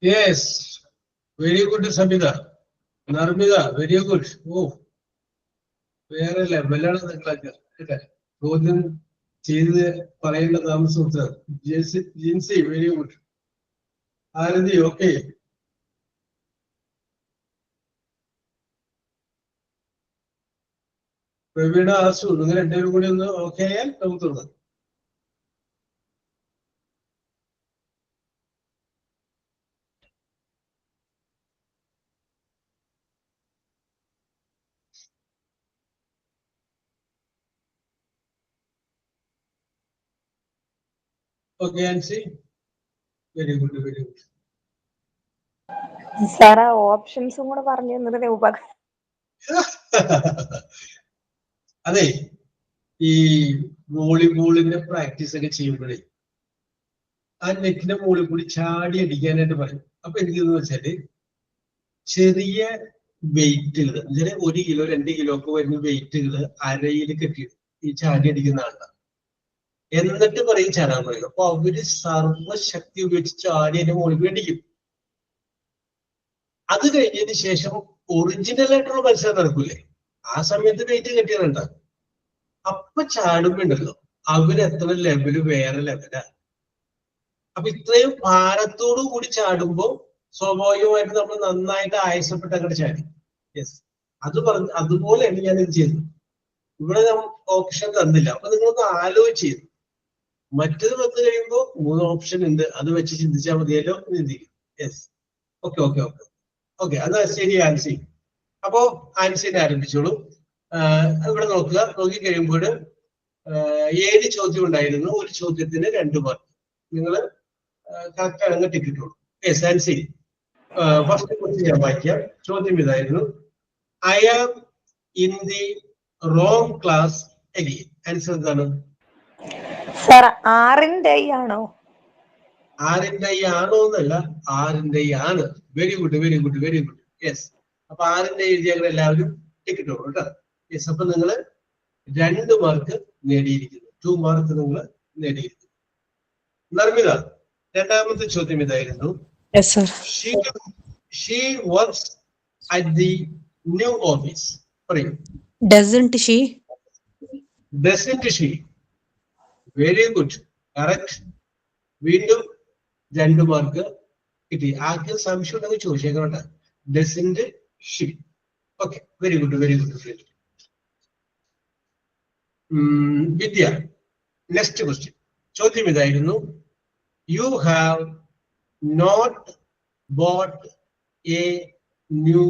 Yes, very good, Samita. Narmida, very good. Oh, വേറെ ലെവലാണ് നിങ്ങളൊക്കെ. ചോദ്യം ചെയ്ത് പറയേണ്ട താമസം. Jincy, very good. Aarathi, okay. Praveena, Asu, നിങ്ങൾ രണ്ടുപേരും കൂടി ഒന്ന് ഓക്കെ ആയാൽ നമുക്ക് തുടങ്ങാം. Okay, Nancy. Very good, very good. സാറാ ഓപ്ഷൻസും കൂടെ പറഞ്ഞു തന്നിട്ട് ഉപകാരം. അതെ, ഈ വോളിബോളിന്റെ പ്രാക്ടീസ് ഒക്കെ ചെയ്യുമ്പോഴേ ആ നെറ്റിന്റെ മുകളിൽ കൂടി ചാടി അടിക്കാനായിട്ട് പറയും. അപ്പൊ എനിക്കെന്ന് വെച്ചാല് ചെറിയ വെയിറ്റുകൾ, 1 കിലോ 2 കിലോ ഒക്കെ വരുന്ന വെയിറ്റുകൾ അരയിൽ കെട്ടി ഈ ചാടി അടിക്കുന്ന ആളാണ്. എന്നിട്ട് പറയും ചാടാൻ പറയും. അപ്പൊ അവര് സർവശക്തി ഉപയോഗിച്ച് ചാടി അതിന്റെ മുകളിൽ അടിക്കും. അത് കഴിഞ്ഞതിന് ശേഷം ഒറിജിനൽ ആയിട്ടുള്ള മത്സരം നടക്കൂലേ, ആ സമയത്ത് വെയിറ്റ് കെട്ടിയിട്ടുണ്ടാകും. അപ്പൊ ചാടുമ്പോണ്ടല്ലോ അവരെത്ര ലെവല് വേറെ ലെവലാ. അപ്പൊ ഇത്രയും ഭാരത്തോടു കൂടി ചാടുമ്പോ സ്വാഭാവികമായിട്ട് നമ്മൾ നന്നായിട്ട് ആയസപ്പെട്ട് അങ്ങോട്ട് ചാടി. യെസ്, അതുപോലെയാണ് ഞാൻ ഇത് ചെയ്തത്. ഇവിടെ ഓപ്ഷൻ തന്നില്ല. അപ്പൊ നിങ്ങളൊന്ന് ആലോചിച്ച് മറ്റത് വന്നു കഴിയുമ്പോ 3 ഓപ്ഷൻ ഉണ്ട്, അത് വെച്ച് ചിന്തിച്ചാൽ മതിയല്ലോ എന്ന് ചിന്തിക്കും. Yes, okay okay okay okay, അത് ശരി ആൻസി. അപ്പോ ആൻസിനെ ആരംഭിച്ചോളൂ. ഇവിടെ നോക്കുക, നോക്കിക്കഴിയുമ്പോൾ 7 ചോദ്യം ഉണ്ടായിരുന്നു. ഒരു ചോദ്യത്തിന് 2 മാർക്ക്. നിങ്ങൾ കറക്റ്റ് ആണെങ്കിൽ ടിക്കറ്റുള്ളൂ. യെസ് ആൻസി, ഫസ്റ്റ് ക്വസ്റ്റ്യൻ ഞാൻ വായിക്കാം. ചോദ്യം ഇതായിരുന്നു: I am in the wrong class again. Answer എന്താണ്? Sir, R-ന്റെ ആണോ? R-ന്റെ ആണോ എന്നല്ല, R-ന്റെ ആണ്. Very good, very good, very good. Yes. അപ്പൊ R-ന്റെ എഴുതിയാൽ എല്ലാവരും ടിക്ക് ഇട്ടോളൂ കേട്ടോ. യെസ്. അപ്പൊ നിങ്ങൾ 2 മാർക്ക് നേടിയിരിക്കുന്നു. 2 മാർക്ക് നിങ്ങൾ നേടിയിരിക്കുന്നു. നർമ്മിത, രണ്ടാമത്തെ ചോദ്യം ഇതായിരുന്നു. Yes, sir. She works at the new office. പറയൂ. Doesn't she? Doesn't she? Very good. Correct. വീണ്ടും 2 മാർക്ക് കിട്ടി. ആർക്കും സംശയം ഉണ്ടെങ്കിൽ ചോദിച്ചേക്കണ്ട. Doesn't she? Okay. Very good, very good, very good. Vidya, next question. ചോദ്യം ഇതായിരുന്നു. You have not bought a new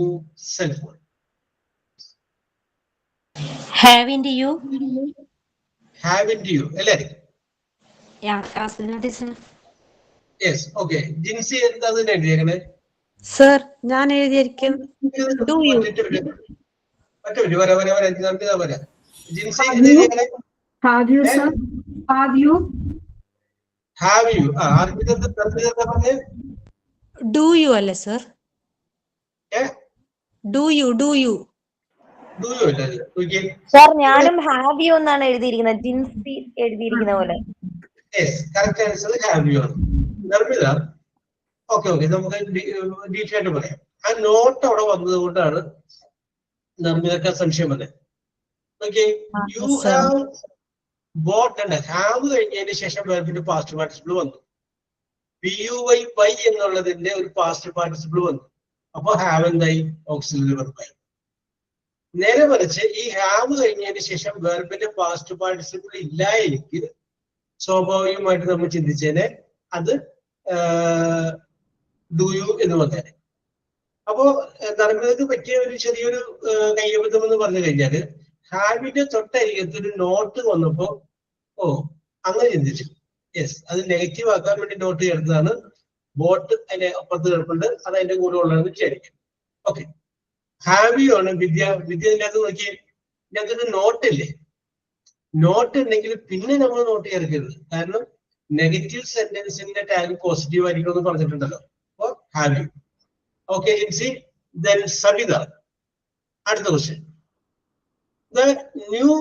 cell phone. Haven't you? Haven't you? എല്ലാരും? Yeah, yes. Okay. Jincy എന്താ എഴുതിയേക്കണേ? Sir, ഞാൻ എഴുതിയിരിക്കുന്നു. Do you? വരാ. Jincy എഴുതിയേക്കണേ? Have you, sir? Have you? Have you? പറഞ്ഞേ? Do you അല്ലേ sir? Do you? Do you അല്ലേ? Sir, ഞാനും have you എന്നാണ് എഴുതിയിരിക്കുന്നത്. ജിൻസി എഴുതിയിരിക്കുന്ന പോലെ. Yes, correct answer have you ആണ്. നിർമ്മിത, ഓക്കെ ഓക്കെ, നമുക്ക് ഡീറ്റെയിൽ ആയിട്ട് പറയാം. ആ നോട്ട് അവിടെ വന്നത് കൊണ്ടാണ് നിർമ്മിതക്ക് സംശയം വന്നത്. ഓക്കെ. യു ഹാവ് ബോട്ട് ഉണ്ട്. ഹാവ് കഴിഞ്ഞതിന് ശേഷം വെർബിന്റെ പാസ്റ്റ് പാർട്ടിസിപ്പിൾ വന്നു. PUY എന്നുള്ളതിന്റെ ഒരു പാസ്റ്റ് പാർട്ടിസിപ്പിൾ വന്നു. അപ്പൊ ഹാവ് എന്തായി? ഓക്സിലറി വെർബായി. നേരെ മറിച്ച് ഈ ഹാവ് കഴിഞ്ഞതിന് ശേഷം വെർബിന്റെ പാസ്റ്റ് പാർട്ടിസിപ്പിൾ ഇല്ല എങ്കിൽ സ്വാഭാവികമായിട്ട് നമ്മൾ ചിന്തിച്ചേനെ അത് ഡു യു എന്ന് വന്നേനെ. അപ്പോ നിർമ്മിതക്ക് പറ്റിയ ഒരു ചെറിയൊരു കയ്യബദ്ധം എന്ന് പറഞ്ഞു കഴിഞ്ഞാല് ഹാവിന്റെ തൊട്ടരികത്തൊരു നോട്ട് വന്നപ്പോ അങ്ങനെ ചിന്തിച്ചു. യെസ്, അത് നെഗറ്റീവ് ആക്കാൻ വേണ്ടി നോട്ട് ചേർത്തതാണ്. ബോട്ട് അതിന്റെ അപ്പുറത്ത് കിടപ്പുണ്ട്, അത് അതിന്റെ കൂടെ ഉള്ളതെന്ന് വിചാരിക്കും. ഓക്കെ. ഹാവ് യു ആണ് വിദ്യ. ഇതിനകത്ത് നോക്കി, ഇതിനകത്തൊരു നോട്ടില്ലേ? നോട്ട് ഉണ്ടെങ്കിൽ പിന്നെ നമ്മൾ നോട്ട് ചേർക്കരുത്. കാരണം നെഗറ്റീവ് സെന്റൻസിന്റെ ടാഗ് പോസിറ്റീവ് ആയിരിക്കും എന്ന് പറഞ്ഞിട്ടുണ്ടല്ലോ. അപ്പൊ have you. Okay Jincy. Then Savitha, അടുത്ത question. The new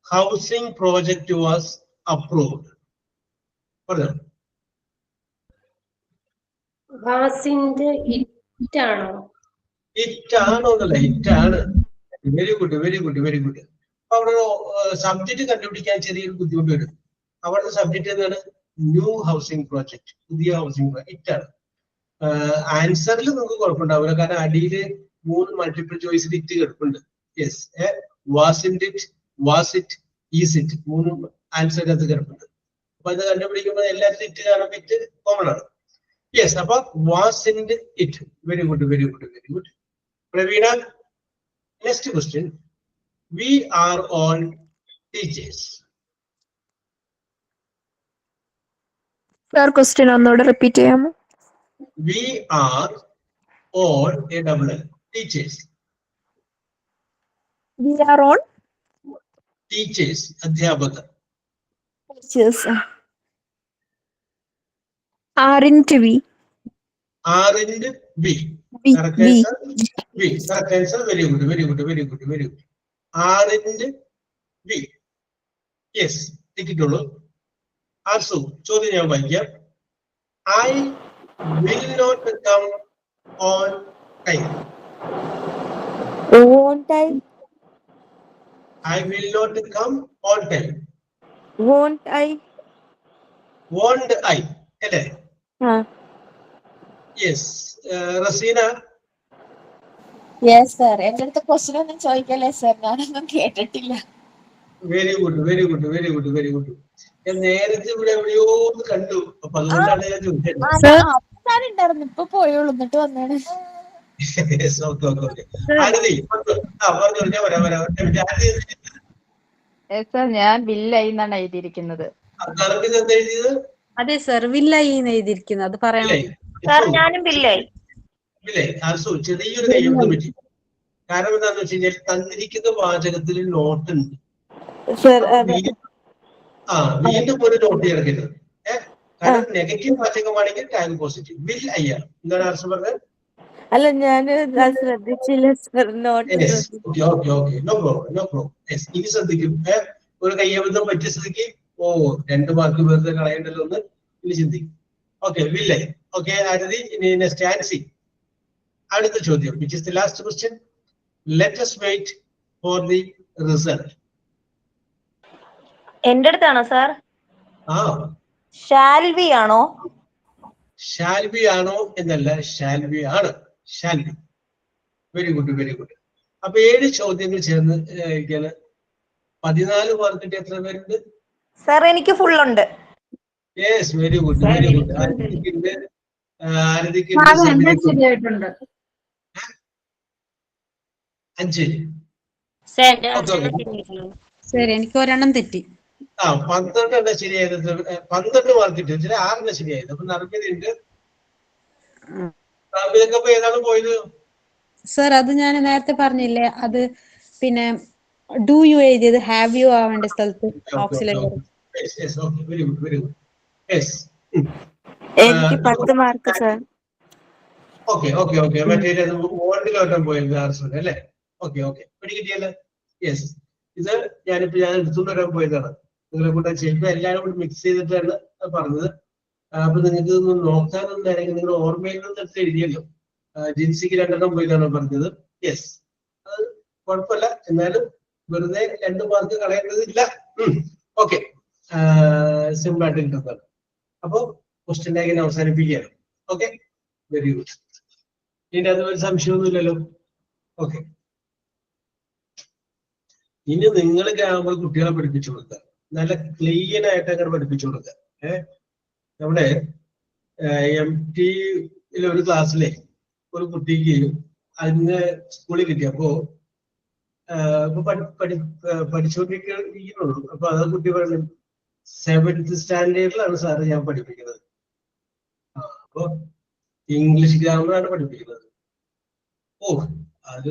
housing project was approved. പറഞ്ഞോ. വാസിന്റെ ഇറ്റാണോ? ഇറ്റാണോ എന്നല്ല, ഇറ്റാണ്. Very good, very good, very good. അപ്പൊ അവിടെ സബ്ജക്ട് കണ്ടുപിടിക്കാൻ ചെറിയൊരു ബുദ്ധിമുട്ട് വരും. അവിടുത്തെ സബ്ജക്ട് എന്താണ്? ന്യൂ ഹൗസിംഗ് പ്രോജക്ട്, പുതിയ ഹൗസിംഗ് പ്രോജക്ട്. ഇറ്റാണ്. ആൻസറിൽ നമുക്ക് കുഴപ്പമുണ്ടാവില്ല, കാരണം അടിയിൽ 3 മൾട്ടിപ്പിൾ ചോയ്സിൽ ഇറ്റ് കിടപ്പുണ്ട്. യെസ്. Wasn't it, was it, is it, 3 ആൻസറിനകത്ത് കിടപ്പുണ്ട്. അപ്പൊ ഇത് കണ്ടുപിടിക്കുമ്പോൾ എല്ലാത്തിലും ഇറ്റ് കാണുമ്പോൾ ഇറ്റ് കോമൺ ആണ്. യെസ്. അപ്പൊ wasn't it. Very good, very good, very good. Praveena, next question. We are all teachers. Sir, question ഒന്നുകൂടെ റിപ്പീറ്റ് ചെയ്യാമോ? We are all teachers. We are all Teachers, അധ്യാപകർ. teachers. Aren't we? Aren't we? We. Correct answer. We. Correct answer. Very good, very good, very good, very good. Aren't we? Yes. ടിക്കറ്റുള്ളൂ. ആർസു, ചോദ്യം ഞാൻ വായിക്കാം. I will not come on time. Won't I? I will not come on time. Won't I? Won't I? അല്ലേ? Yes. Raseena. Yes sir. എന്റെ അടുത്ത് question ഒന്നും ചോദിക്കല്ലേ sir, ഞാനൊന്നും കേട്ടിട്ടില്ല. Very good, very good, very good, very good. ഞാൻ നേരത്തെ ഇവിടെ എവിടെയോ കണ്ടു, അപ്പൊ അതുകൊണ്ടാണ് ഞാൻ ചോദിച്ചത്. ഞാനുണ്ടായിരുന്നു, ഇപ്പൊ പോയുള്ളൂ, എന്നിട്ട് വന്നാണ്. ഞാൻ ബില്ലായി എന്നാണ് എഴുതിയിരിക്കുന്നത്. അതെ സർ, വില്ലായി എഴുതിയിരിക്കുന്നത്. അത് പറയാം. ഞാനും ബില്ലായി. ചെറിയൊരു കയ്യൊന്നും പറ്റി. കാരണം എന്താണെന്ന് വെച്ച് കഴിഞ്ഞാൽ തന്നിരിക്കുന്ന വാചകത്തിൽ നോട്ടുണ്ട്. സർ വീണ്ടും ഒരു നോട്ട് ചെയ്യരുത്. കാരണം നെഗറ്റീവ് വാചകമാണെങ്കിൽ ടാൻ പോസിറ്റീവ്. വിൽ ഐ ആർ എന്താണ് ആൻസർ പറഞ്ഞത്? അല്ല ഞാൻ ശ്രദ്ധിച്ചില്ല സർ, നോട്ട് ഇനി ശ്രദ്ധിക്കും. ഒരു കയ്യബദ്ധം പറ്റിയ സ്ഥിതിക്ക് രണ്ട് മാർക്ക് വെറുതെ കളയണ്ടല്ലോ എന്ന് ഇനി ചിന്തിക്കും. Okay, will I. ഓക്കെ ആരതി, ഇനി നെക്സ്റ്റ് ആൻസി. അടുത്ത ചോദ്യം, which is the last question. Let us wait for the result. എന്റെ അടുത്താണോ സാർ? ഷാൽ ബി ആണോ? ഷാൽ ബി ആണോ എന്നല്ല, ഷാൽ ബി ആണ്. Shall be. Very good, very good. അപ്പൊ 7 ചോദ്യങ്ങൾ ചേർന്ന് 14 മാർക്ക് കിട്ടിയ എത്ര പേരുണ്ട്? സാർ എനിക്ക് ഫുൾ ഉണ്ട്. Yes, very good, very good. ആരതിക്ക് ശരിയായിട്ടുണ്ട്. 5. ശരി, എനിക്ക് ഒരെണ്ണം തെറ്റി. 12 ശരിയായത്. 12 മാർക്ക് കിട്ടി. 6 ശരിയായത്. അപ്പൊ നർമ്മിതയുണ്ട്. നർമ്മിതൊക്കെ ഏതാണ് പോയത്? സർ, അത് ഞാൻ നേരത്തെ പറഞ്ഞില്ലേ, അത് പിന്നെ ഡു യു എഴുതിയത് ഹാവ് യു ആവേണ്ട സ്ഥലത്ത് auxiliary. Very good, very good. എനിക്ക് 10 മാർക്ക് സർ. മറ്റേ മോണ്ടിലോട്ടം പോയത് ആർസൺ അല്ലേ? ഓക്കെ, പിടികിട്ടിയല്ലേ? യെസ്, ഇത് ഞാൻ എടുത്തുകൊണ്ട് വരാൻ പോയതാണ്. നിങ്ങളെ കൂടെ ചിലപ്പോൾ എല്ലാവരും കൂടി മിക്സ് ചെയ്തിട്ടാണ് പറഞ്ഞത്. അപ്പൊ നിങ്ങൾക്ക് ഇതൊന്ന് നോക്കാനൊന്നും ആരെങ്കിലും നിങ്ങൾ ഓർമ്മയിൽ നിന്ന് എഴുതിയല്ലോ. ജിൻസിക്ക് 2 പോയിട്ടാണ് പറഞ്ഞത്. യെസ്, അത് കുഴപ്പമില്ല. എന്നാലും വെറുതെ 2 മാർക്ക് കളയേണ്ടതില്ല. ഓക്കെ, സിമ്പിൾ ആയിട്ട് കിട്ടുന്നതാണ്. അപ്പൊ ക്വസ്റ്റ്യൻ ടാഗിനെ അവസാനിപ്പിക്കുകയാണ്. Okay, very good. ഇതിന്റെ അത് ഒരു സംശയമൊന്നുമില്ലല്ലോ. ഓക്കെ, ഇനി നിങ്ങൾ ഗ്രാമർ കുട്ടികളെ പഠിപ്പിച്ചു കൊടുക്കുക. നല്ല ക്ലീൻ ആയിട്ട് അങ്ങനെ പഠിപ്പിച്ചു കൊടുക്കുക. നമ്മുടെ MT ഒരു ക്ലാസ്സിലെ ഒരു കുട്ടിക്ക് അതിന് സ്കൂളിൽ കിട്ടിയപ്പോ പഠിച്ചുകൊണ്ടിരിക്കുന്നുള്ളൂ. അപ്പൊ അത് കുട്ടി പറഞ്ഞു 7th സ്റ്റാൻഡേർഡിലാണ് സാറ് ഞാൻ പഠിപ്പിക്കുന്നത്. അപ്പൊ ഇംഗ്ലീഷ് ഗ്രാമറാണ് പഠിപ്പിക്കുന്നത്. അത്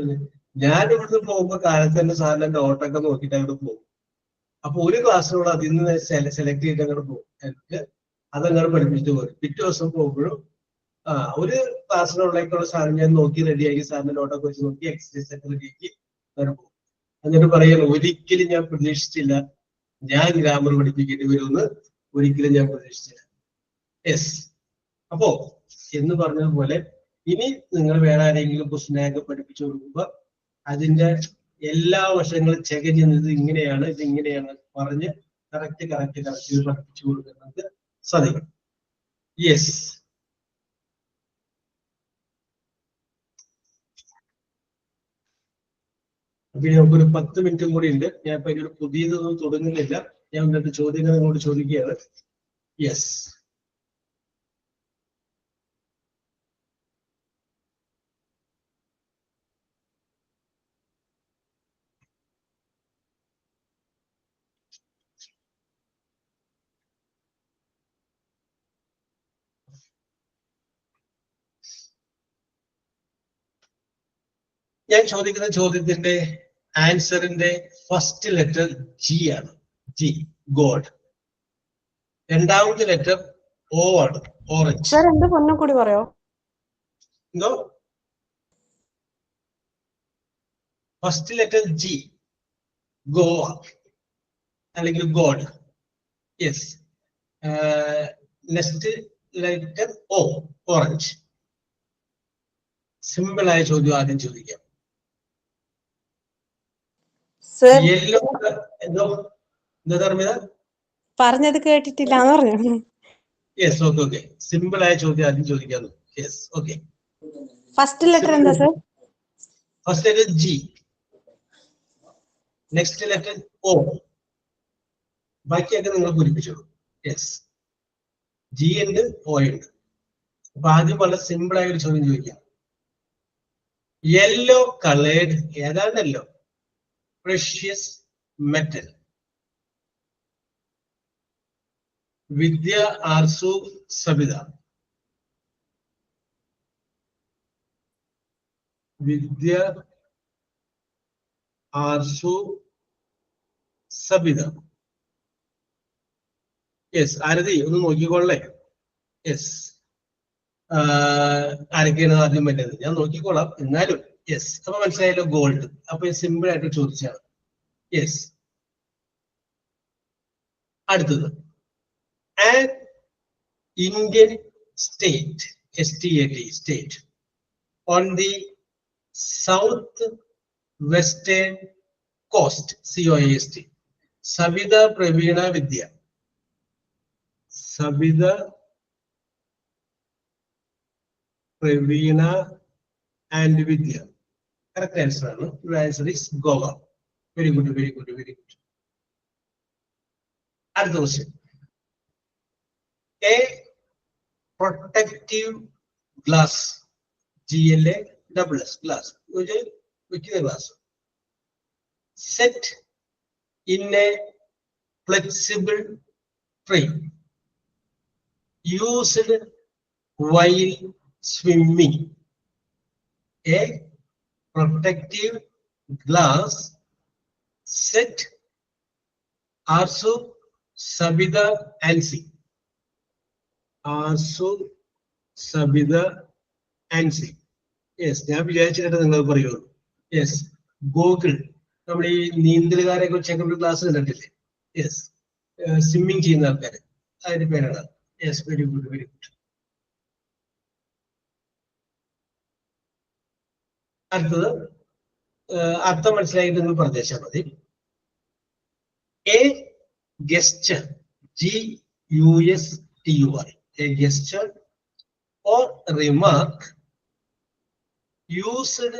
ഞാൻ ഇവിടുന്ന് പോകുമ്പോ കാലത്ത് തന്നെ സാറിന്റെ നോട്ടൊക്കെ നോക്കിയിട്ട് അങ്ങോട്ട് പോകും. അപ്പൊ ഒരു ക്ലാസ്സിനോട് അതിൽ നിന്ന് സെലക്ട് ചെയ്തിട്ട് അങ്ങോട്ട് പോകും. എന്നിട്ട് അതങ്ങനെ പഠിപ്പിച്ചിട്ട് പോരും. പിറ്റേ ദിവസം പോകുമ്പോഴും ഒരു ക്ലാസ്സിനുള്ളേക്കുള്ള സാധനം ഞാൻ നോക്കി റെഡിയാക്കി സാറിന്റെ നോട്ടൊക്കെ വെച്ച് നോക്കി എക്സസൈസ് ഒക്കെ റെഡിയാക്കി അങ്ങനെ പോകും. എന്നിട്ട് പറയുന്നത് ഒരിക്കലും ഞാൻ പ്രതീക്ഷിച്ചില്ല ഞാൻ ഗ്രാമർ പഠിപ്പിക്കേണ്ടി വരുമെന്ന്, ഒരിക്കലും ഞാൻ പ്രതീക്ഷിച്ചില്ല. യെസ്, അപ്പോ എന്ന് പറഞ്ഞതുപോലെ ഇനി നിങ്ങൾ വേറെ ആരെങ്കിലും ക്വസ്റ്റ്യനൊക്കെ പഠിപ്പിച്ചു കൊടുക്കുമ്പോ അതിന്റെ എല്ലാ വശങ്ങളും ഇത് ഇങ്ങനെയാണ് പറഞ്ഞ് കറക്റ്റ് പഠിപ്പിച്ചു കൊടുക്കുന്നത് സാധിക്കും. യെസ്, അപ്പൊ നമുക്കൊരു 10 മിനിറ്റും കൂടി ഉണ്ട്. ഞാൻ ഇപ്പൊ ഒരു പുതിയതൊന്നും തുടങ്ങുന്നില്ല. ഞാൻ 2 ചോദ്യങ്ങൾ നിങ്ങളോട് ചോദിക്കുകയാണ്. യെസ്, ഞാൻ ചോദിക്കുന്ന ചോദ്യത്തിന്റെ ആൻസറിന്റെ ഫസ്റ്റ് ലെറ്റർ ജി ആണ്. G, God. രണ്ടാമത്തെ ലെറ്റർ O ആണ്, ഓറഞ്ച്. സർ, എന്റെ പൊന്നും കൂടി പറയോ? എന്തോ? ഫസ്റ്റ് ലെറ്റർ ജി, ഗോവ അല്ലെങ്കിൽ God. Yes. Next letter O, orange. Simple ആയ ചോദ്യം ആദ്യം ചോദിക്കാം. യെല്ലോ എന്തോ എന്താ ധർമ്മിത പറഞ്ഞത് കേട്ടിട്ടില്ല പറഞ്ഞു. Yes, okay. സിമ്പിൾ ആയ ചോദ്യം ആദ്യം ചോദിക്കാന്ന്. Yes, okay. ഫസ്റ്റ് ലെറ്റർ എന്താ sir? First letter G, next letter O, ബാക്കിയൊക്കെ നിങ്ങൾ പൂരിപ്പിച്ചോളൂ. യെസ്, ജി ഉണ്ട്, O ഉണ്ട്. അപ്പൊ ആദ്യം വളരെ സിമ്പിൾ ആയ ഒരു ചോദ്യം ചോദിക്കാം. യെല്ലോ കളേർഡ് ഏതാണല്ലോ precious metal. Vidya, Arsu, Sabitha. Vidya, Arsu, Sabitha. Yes, Aarathi ഒന്ന് നോക്കിക്കോളേ. യെസ്, ആരൊക്കെയാണ് ആദ്യം പറ്റത് ഞാൻ നോക്കിക്കോളാം, എന്നാലും യെസ്. അപ്പൊ മനസ്സിലായല്ലോ, ഗോൾഡ്. അപ്പൊ സിമ്പിൾ ആയിട്ട് ചോദിച്ചാണ്. യെസ്. അടുത്തത്, an Indian state, STAT, state, on the south western coast, COAST. Sabitha, Praveena, Vidya. Sabitha, Praveena and Vidya. Correct answer ആണ്. Answer is Goa. Very good, very good, very good. അടുത്ത question. A protective glass, GLASS, glass, ഒരു വെക്കുന്ന glass, set in a flexible frame, used while swimming. A protective glass set. Arsu, Sabida, Ansi. Arsu, Sabida, Ansi. Yes, ഞാൻ വിചാരിച്ചിട്ട് നിങ്ങൾ പറയുള്ളൂ. Yes, Google. നമ്മൾ ഈ നീന്തലുകാരെ കുറിച്ചൊക്കെ ഒരു ക്ലാസ് കണ്ടിട്ടില്ലേ? യെസ്, സ്വിമ്മിങ് ചെയ്യുന്ന ആൾക്കാർ, അതിന്റെ പേരാണ്. Yes, very good, very good. അടുത്തത് അർത്ഥം മനസ്സിലായിട്ട് നിങ്ങൾ പറഞ്ഞാൽ മതി. A gesture, GUSTUR, a gesture or remark used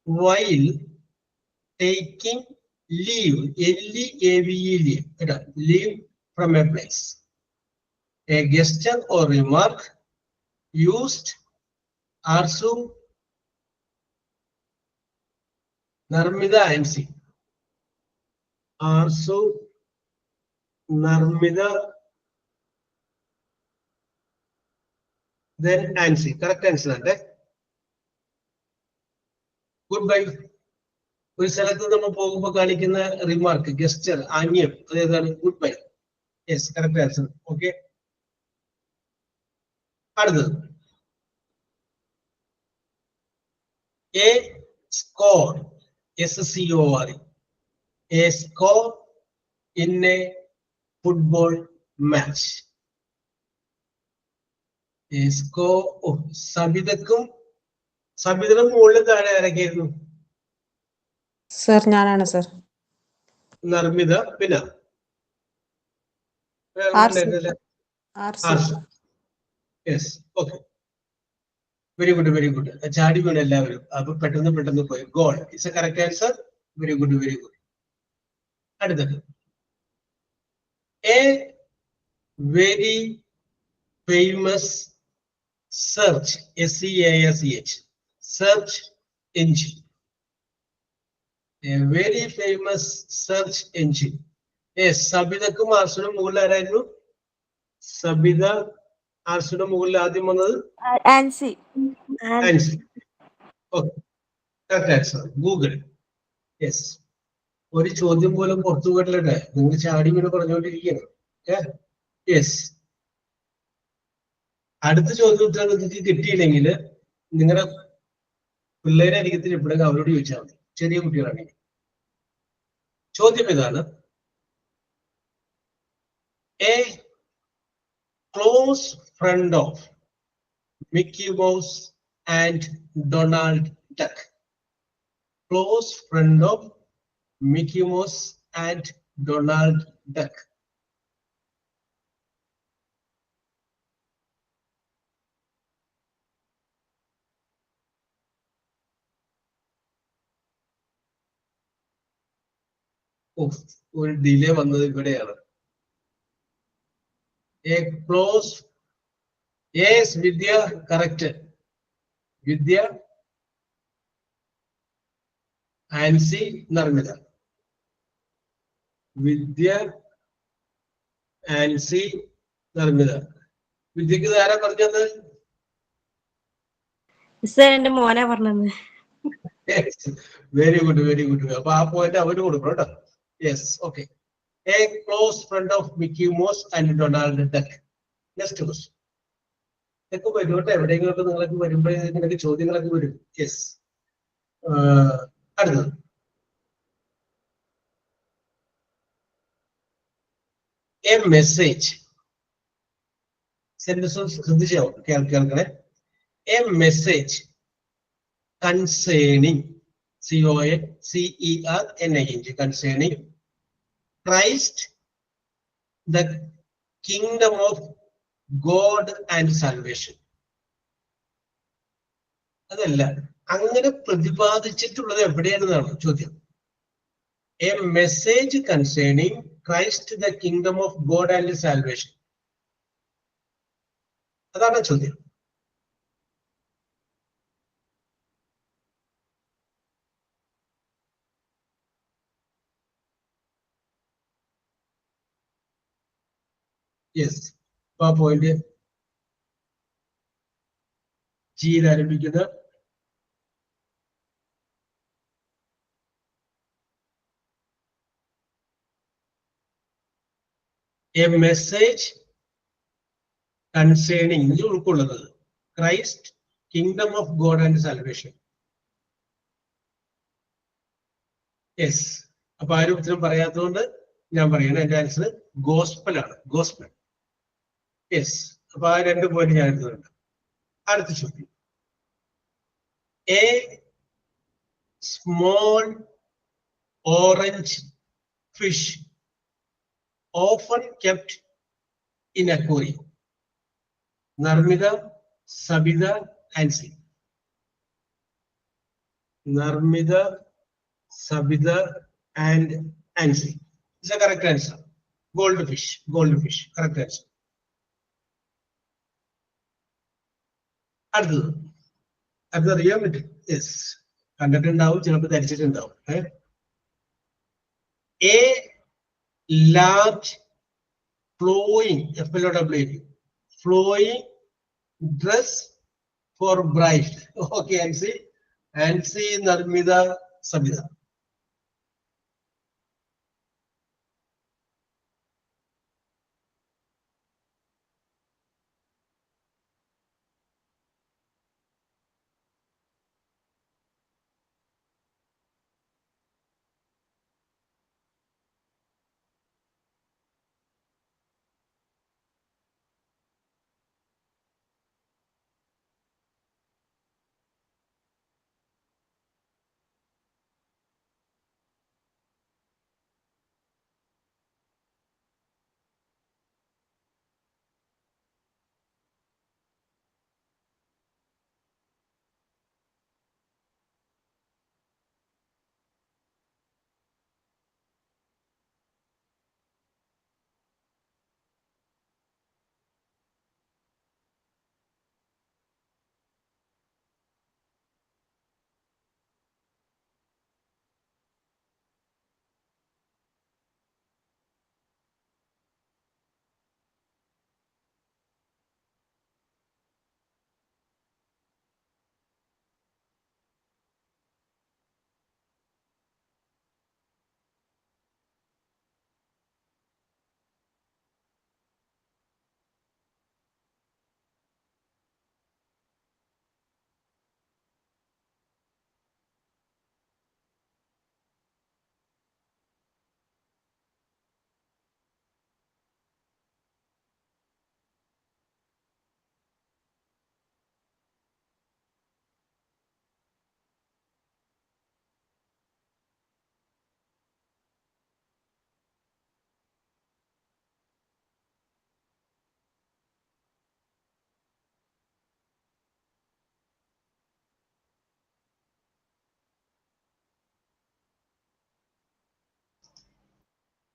while taking leave, LEAVE, leave from a place. A gesture or remark used. Arsu, Narmitha, Ancy. Arsu, Narmitha, then Ancy. Correct answer ആണ്. Goodbye. ഒരു സ്ഥലത്ത് നമ്മൾ പോകുമ്പോൾ കാണിക്കുന്ന റിമാർക്ക്, ഗെസ്റ്റർ, ആംഗ്യം, അതേതാണ്? Goodbye. Yes, correct answer. Okay. അടുത്തത്, a score, SCOR, a score in a football match. A score. സബിതക്കും സബിതയുടെ മുകളിൽ താഴെ ആരൊക്കെയായിരുന്നു? സർ ഞാനാണ് സർ. നർമിത, പിന്നെ yes. Okay, very good, very good. ചാടി വീണ് എല്ലാവരും. അപ്പൊ പെട്ടെന്ന് പോയി. Goal is a correct answer. Very good, very good. അടുത്തത്, a very famous search, SEARCH, search engine. A very famous search engine. സബിതക്കും ആർസുനും മുകളിൽ ആരായിരുന്നു? സബിത, ആർസുയുടെ മുകളിൽ ആദ്യം വന്നത് Ancy. Ancy. Okay, correct answer. Google. Yes, ഒരു ചോദ്യം പോലും പുറത്തു പോയിട്ടില്ലേ? നിങ്ങൾ ചാടി വീണ് പറഞ്ഞുകൊണ്ടിരിക്കുകയാണ്. യെസ്. അടുത്ത ചോദ്യം ഉത്തരം നിങ്ങൾക്ക് കിട്ടിയില്ലെങ്കിൽ നിങ്ങളുടെ പിള്ളേരെ അരികത്തിൽ എപ്പോഴെങ്കിലും അവരോട് ചോദിച്ചാൽ മതി, ചെറിയ കുട്ടികളാണെങ്കിൽ. ചോദ്യം ഇതാണ്. A close friend of Mickey Mouse and Donald Duck. Close friend of Mickey Mouse and Donald Duck. ഒരു ഡിലേ വന്നത് ഇവിടെയാണ്. A close. Yes, Vidya, correct. Vidya, Ansi, Narmida. Vidya, Ansi, Narmida. വിദ്യക്ക് ആരാ പറഞ്ഞത്? സർ, എന്റെ മോനെ പറഞ്ഞത്. Very good, very good. അപ്പൊ ആ പോയിന്റ് അവര് കൊടുക്കണം കേട്ടോ. Yes okay. A close friend of Mickey mouse and Donald duck. Next question. ഇതൊക്കെ വരുമ്പോട്ടെ എവിടെയെങ്കിലൊക്കെ നിങ്ങൾക്ക് വരുമ്പോൾ നിങ്ങൾക്ക് ചോദ്യങ്ങളൊക്കെ വരും. യെസ്. അടുത്തത് എ മെസ്സേജ്. സെന്റൻസ് ശ്രദ്ധിച്ചോ? കേൾക്കണേ. A message concerning CONCERNING concerning Christ, the kingdom of God and salvation. അതല്ല, അങ്ങനെ പ്രതിപാദിച്ചിട്ടുള്ളത് എവിടെയാണെന്നാണ് ചോദ്യം. A message concerning Christ the kingdom of God and salvation. അതാണ് ചോദ്യം. യെസ്. ആ പോയിന്റ് ജിയിൽ ആരംഭിക്കുന്ന എ മെസ്സേജ് കൺസേണിങ് ഇത് ഉൾക്കൊള്ളുന്നത് Christ kingdom of God and salvation. Yes. അപ്പൊ ആരും ഉത്തരം പറയാത്തതുകൊണ്ട് ഞാൻ പറയണ എന്റെ ആൻസർ ഗോസ്പൽ ആണ്. ഗോസ്പൽ. യെസ്. അപ്പൊ ആ 2 പോയിന്റ് ഞാൻ എടുത്തിട്ടുണ്ട്. അടുത്ത ചോദ്യം. A small orange fish often kept in aquarium. Narmitha, Sabitha, Ancy. Narmitha, Sabitha and Ancy. It's a correct answer. Goldfish. Goldfish correct answer. അടുത്തത് അറിയാൻ പറ്റും. യെസ്. കണ്ടിട്ടുണ്ടാവും, ചിലപ്പോൾ ധരിച്ചിട്ടുണ്ടാവും. A large flowing flowing dress for bride. Okay Ancy. Ancy, Narmitha, Sabitha.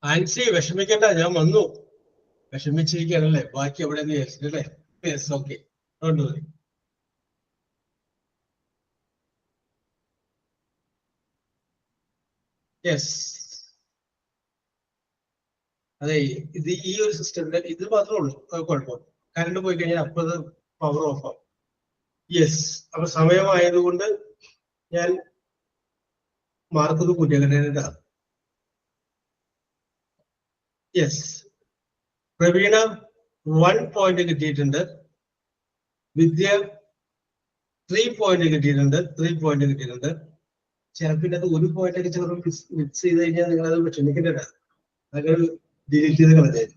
Ancy വിഷമിക്കണ്ട, ഞാൻ വന്നു. വിഷമിച്ചിരിക്കുകയാണല്ലേ, ബാക്കി എവിടെ നിന്ന് വിചാരിച്ചിട്ടല്ലേ? Yes okay. യെസ്. അതെ, ഇത് ഈ ഒരു സിസ്റ്റത്തിന്റെ ഇത് മാത്രമേ ഉള്ളൂ കുഴപ്പം. കറണ്ട് പോയി കഴിഞ്ഞാൽ അപ്പൊ അത് പവർ ഓഫ് ആവും. യെസ്. അപ്പൊ സമയമായതുകൊണ്ട് ഞാൻ മാർക്കൊന്ന് കൂട്ടിയേക്കട്ടെ. യെസ്. പ്രവീണ 1 പോയിന്റ് കിട്ടിയിട്ടുണ്ട്. വിദ്യ 3 പോയിന്റ് കിട്ടിയിട്ടുണ്ട്. 3 പോയിന്റ് കിട്ടിയിട്ടുണ്ട്. ചിലപ്പോൾ അത് 1 പോയിന്റ് ഒക്കെ ചിലപ്പോൾ മിക്സ് ചെയ്ത് കഴിഞ്ഞാൽ നിങ്ങൾ അത് ക്ഷമിക്കേണ്ടതാണ്. അതൊക്കെ ഡിലീറ്റ് ചെയ്ത് കളഞ്ഞാൽ.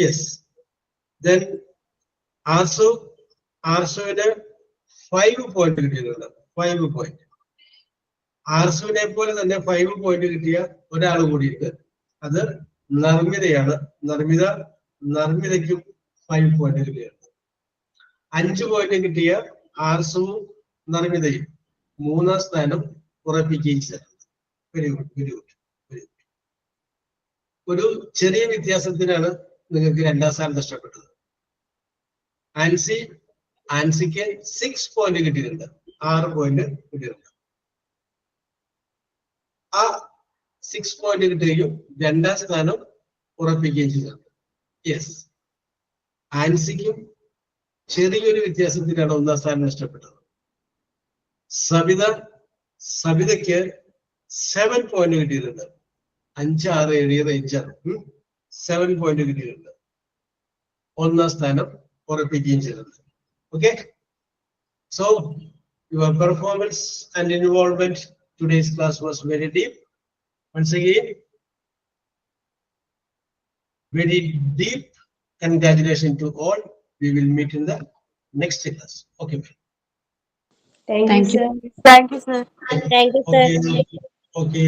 യെസ്. ദെൻ ആർസുവിന് 5 പോയിന്റ് കിട്ടിയിട്ടുണ്ട്. 5 പോയിന്റ്. ആർസുവിനെ പോലെ തന്നെ 5 പോയിന്റ് കിട്ടിയ ഒരാൾ കൂടിയുണ്ട്. അത് നർമ്മിതയാണ്. നർമ്മിതയ്ക്കും 5 പോയിന്റ് കിട്ടിയിട്ടുണ്ട്. 5 പോയിന്റ് കിട്ടിയ ആർസുവും നർമ്മിതയും 3-ാം സ്ഥാനം ഉറപ്പിക്കുകയും ചെയ്തിട്ടുണ്ട്. Very good, very good, very good. ഒരു ചെറിയ വ്യത്യാസത്തിനാണ് നിങ്ങൾക്ക് 2-ാം സ്ഥാനം നഷ്ടപ്പെട്ടത്. ആൻസിക്ക് 6 പോയിന്റ് കിട്ടിയിട്ടുണ്ട്. 6 പോയിന്റ് കിട്ടിയിട്ടുണ്ട്. ആ 6 പോയിന്റ് കിട്ടുകയും 2-ാം സ്ഥാനം ഉറപ്പിക്കുകയും ചെയ്തിട്ടുണ്ട്. യെസ്. ആൻസിക്കും ചെറിയൊരു വ്യത്യാസത്തിലാണ് 1-ാം സ്ഥാനം നഷ്ടപ്പെട്ടത്. സബിതയ്ക്ക് 7 പോയിന്റ് കിട്ടിയിട്ടുണ്ട്. 5, 6, 7 റേഞ്ചാണ്. 7 പോയിന്റ് കിട്ടിയിട്ടുണ്ട്. 1-ാം സ്ഥാനം ഉറപ്പിക്കുകയും ചെയ്തിട്ടുണ്ട്. Okay, so your performance and involvement today's class was very deep. Once again, very deep congratulations to all. We will meet in the next class. Okay. Thank you, sir. Thank you, sir. Thank you, sir. Okay.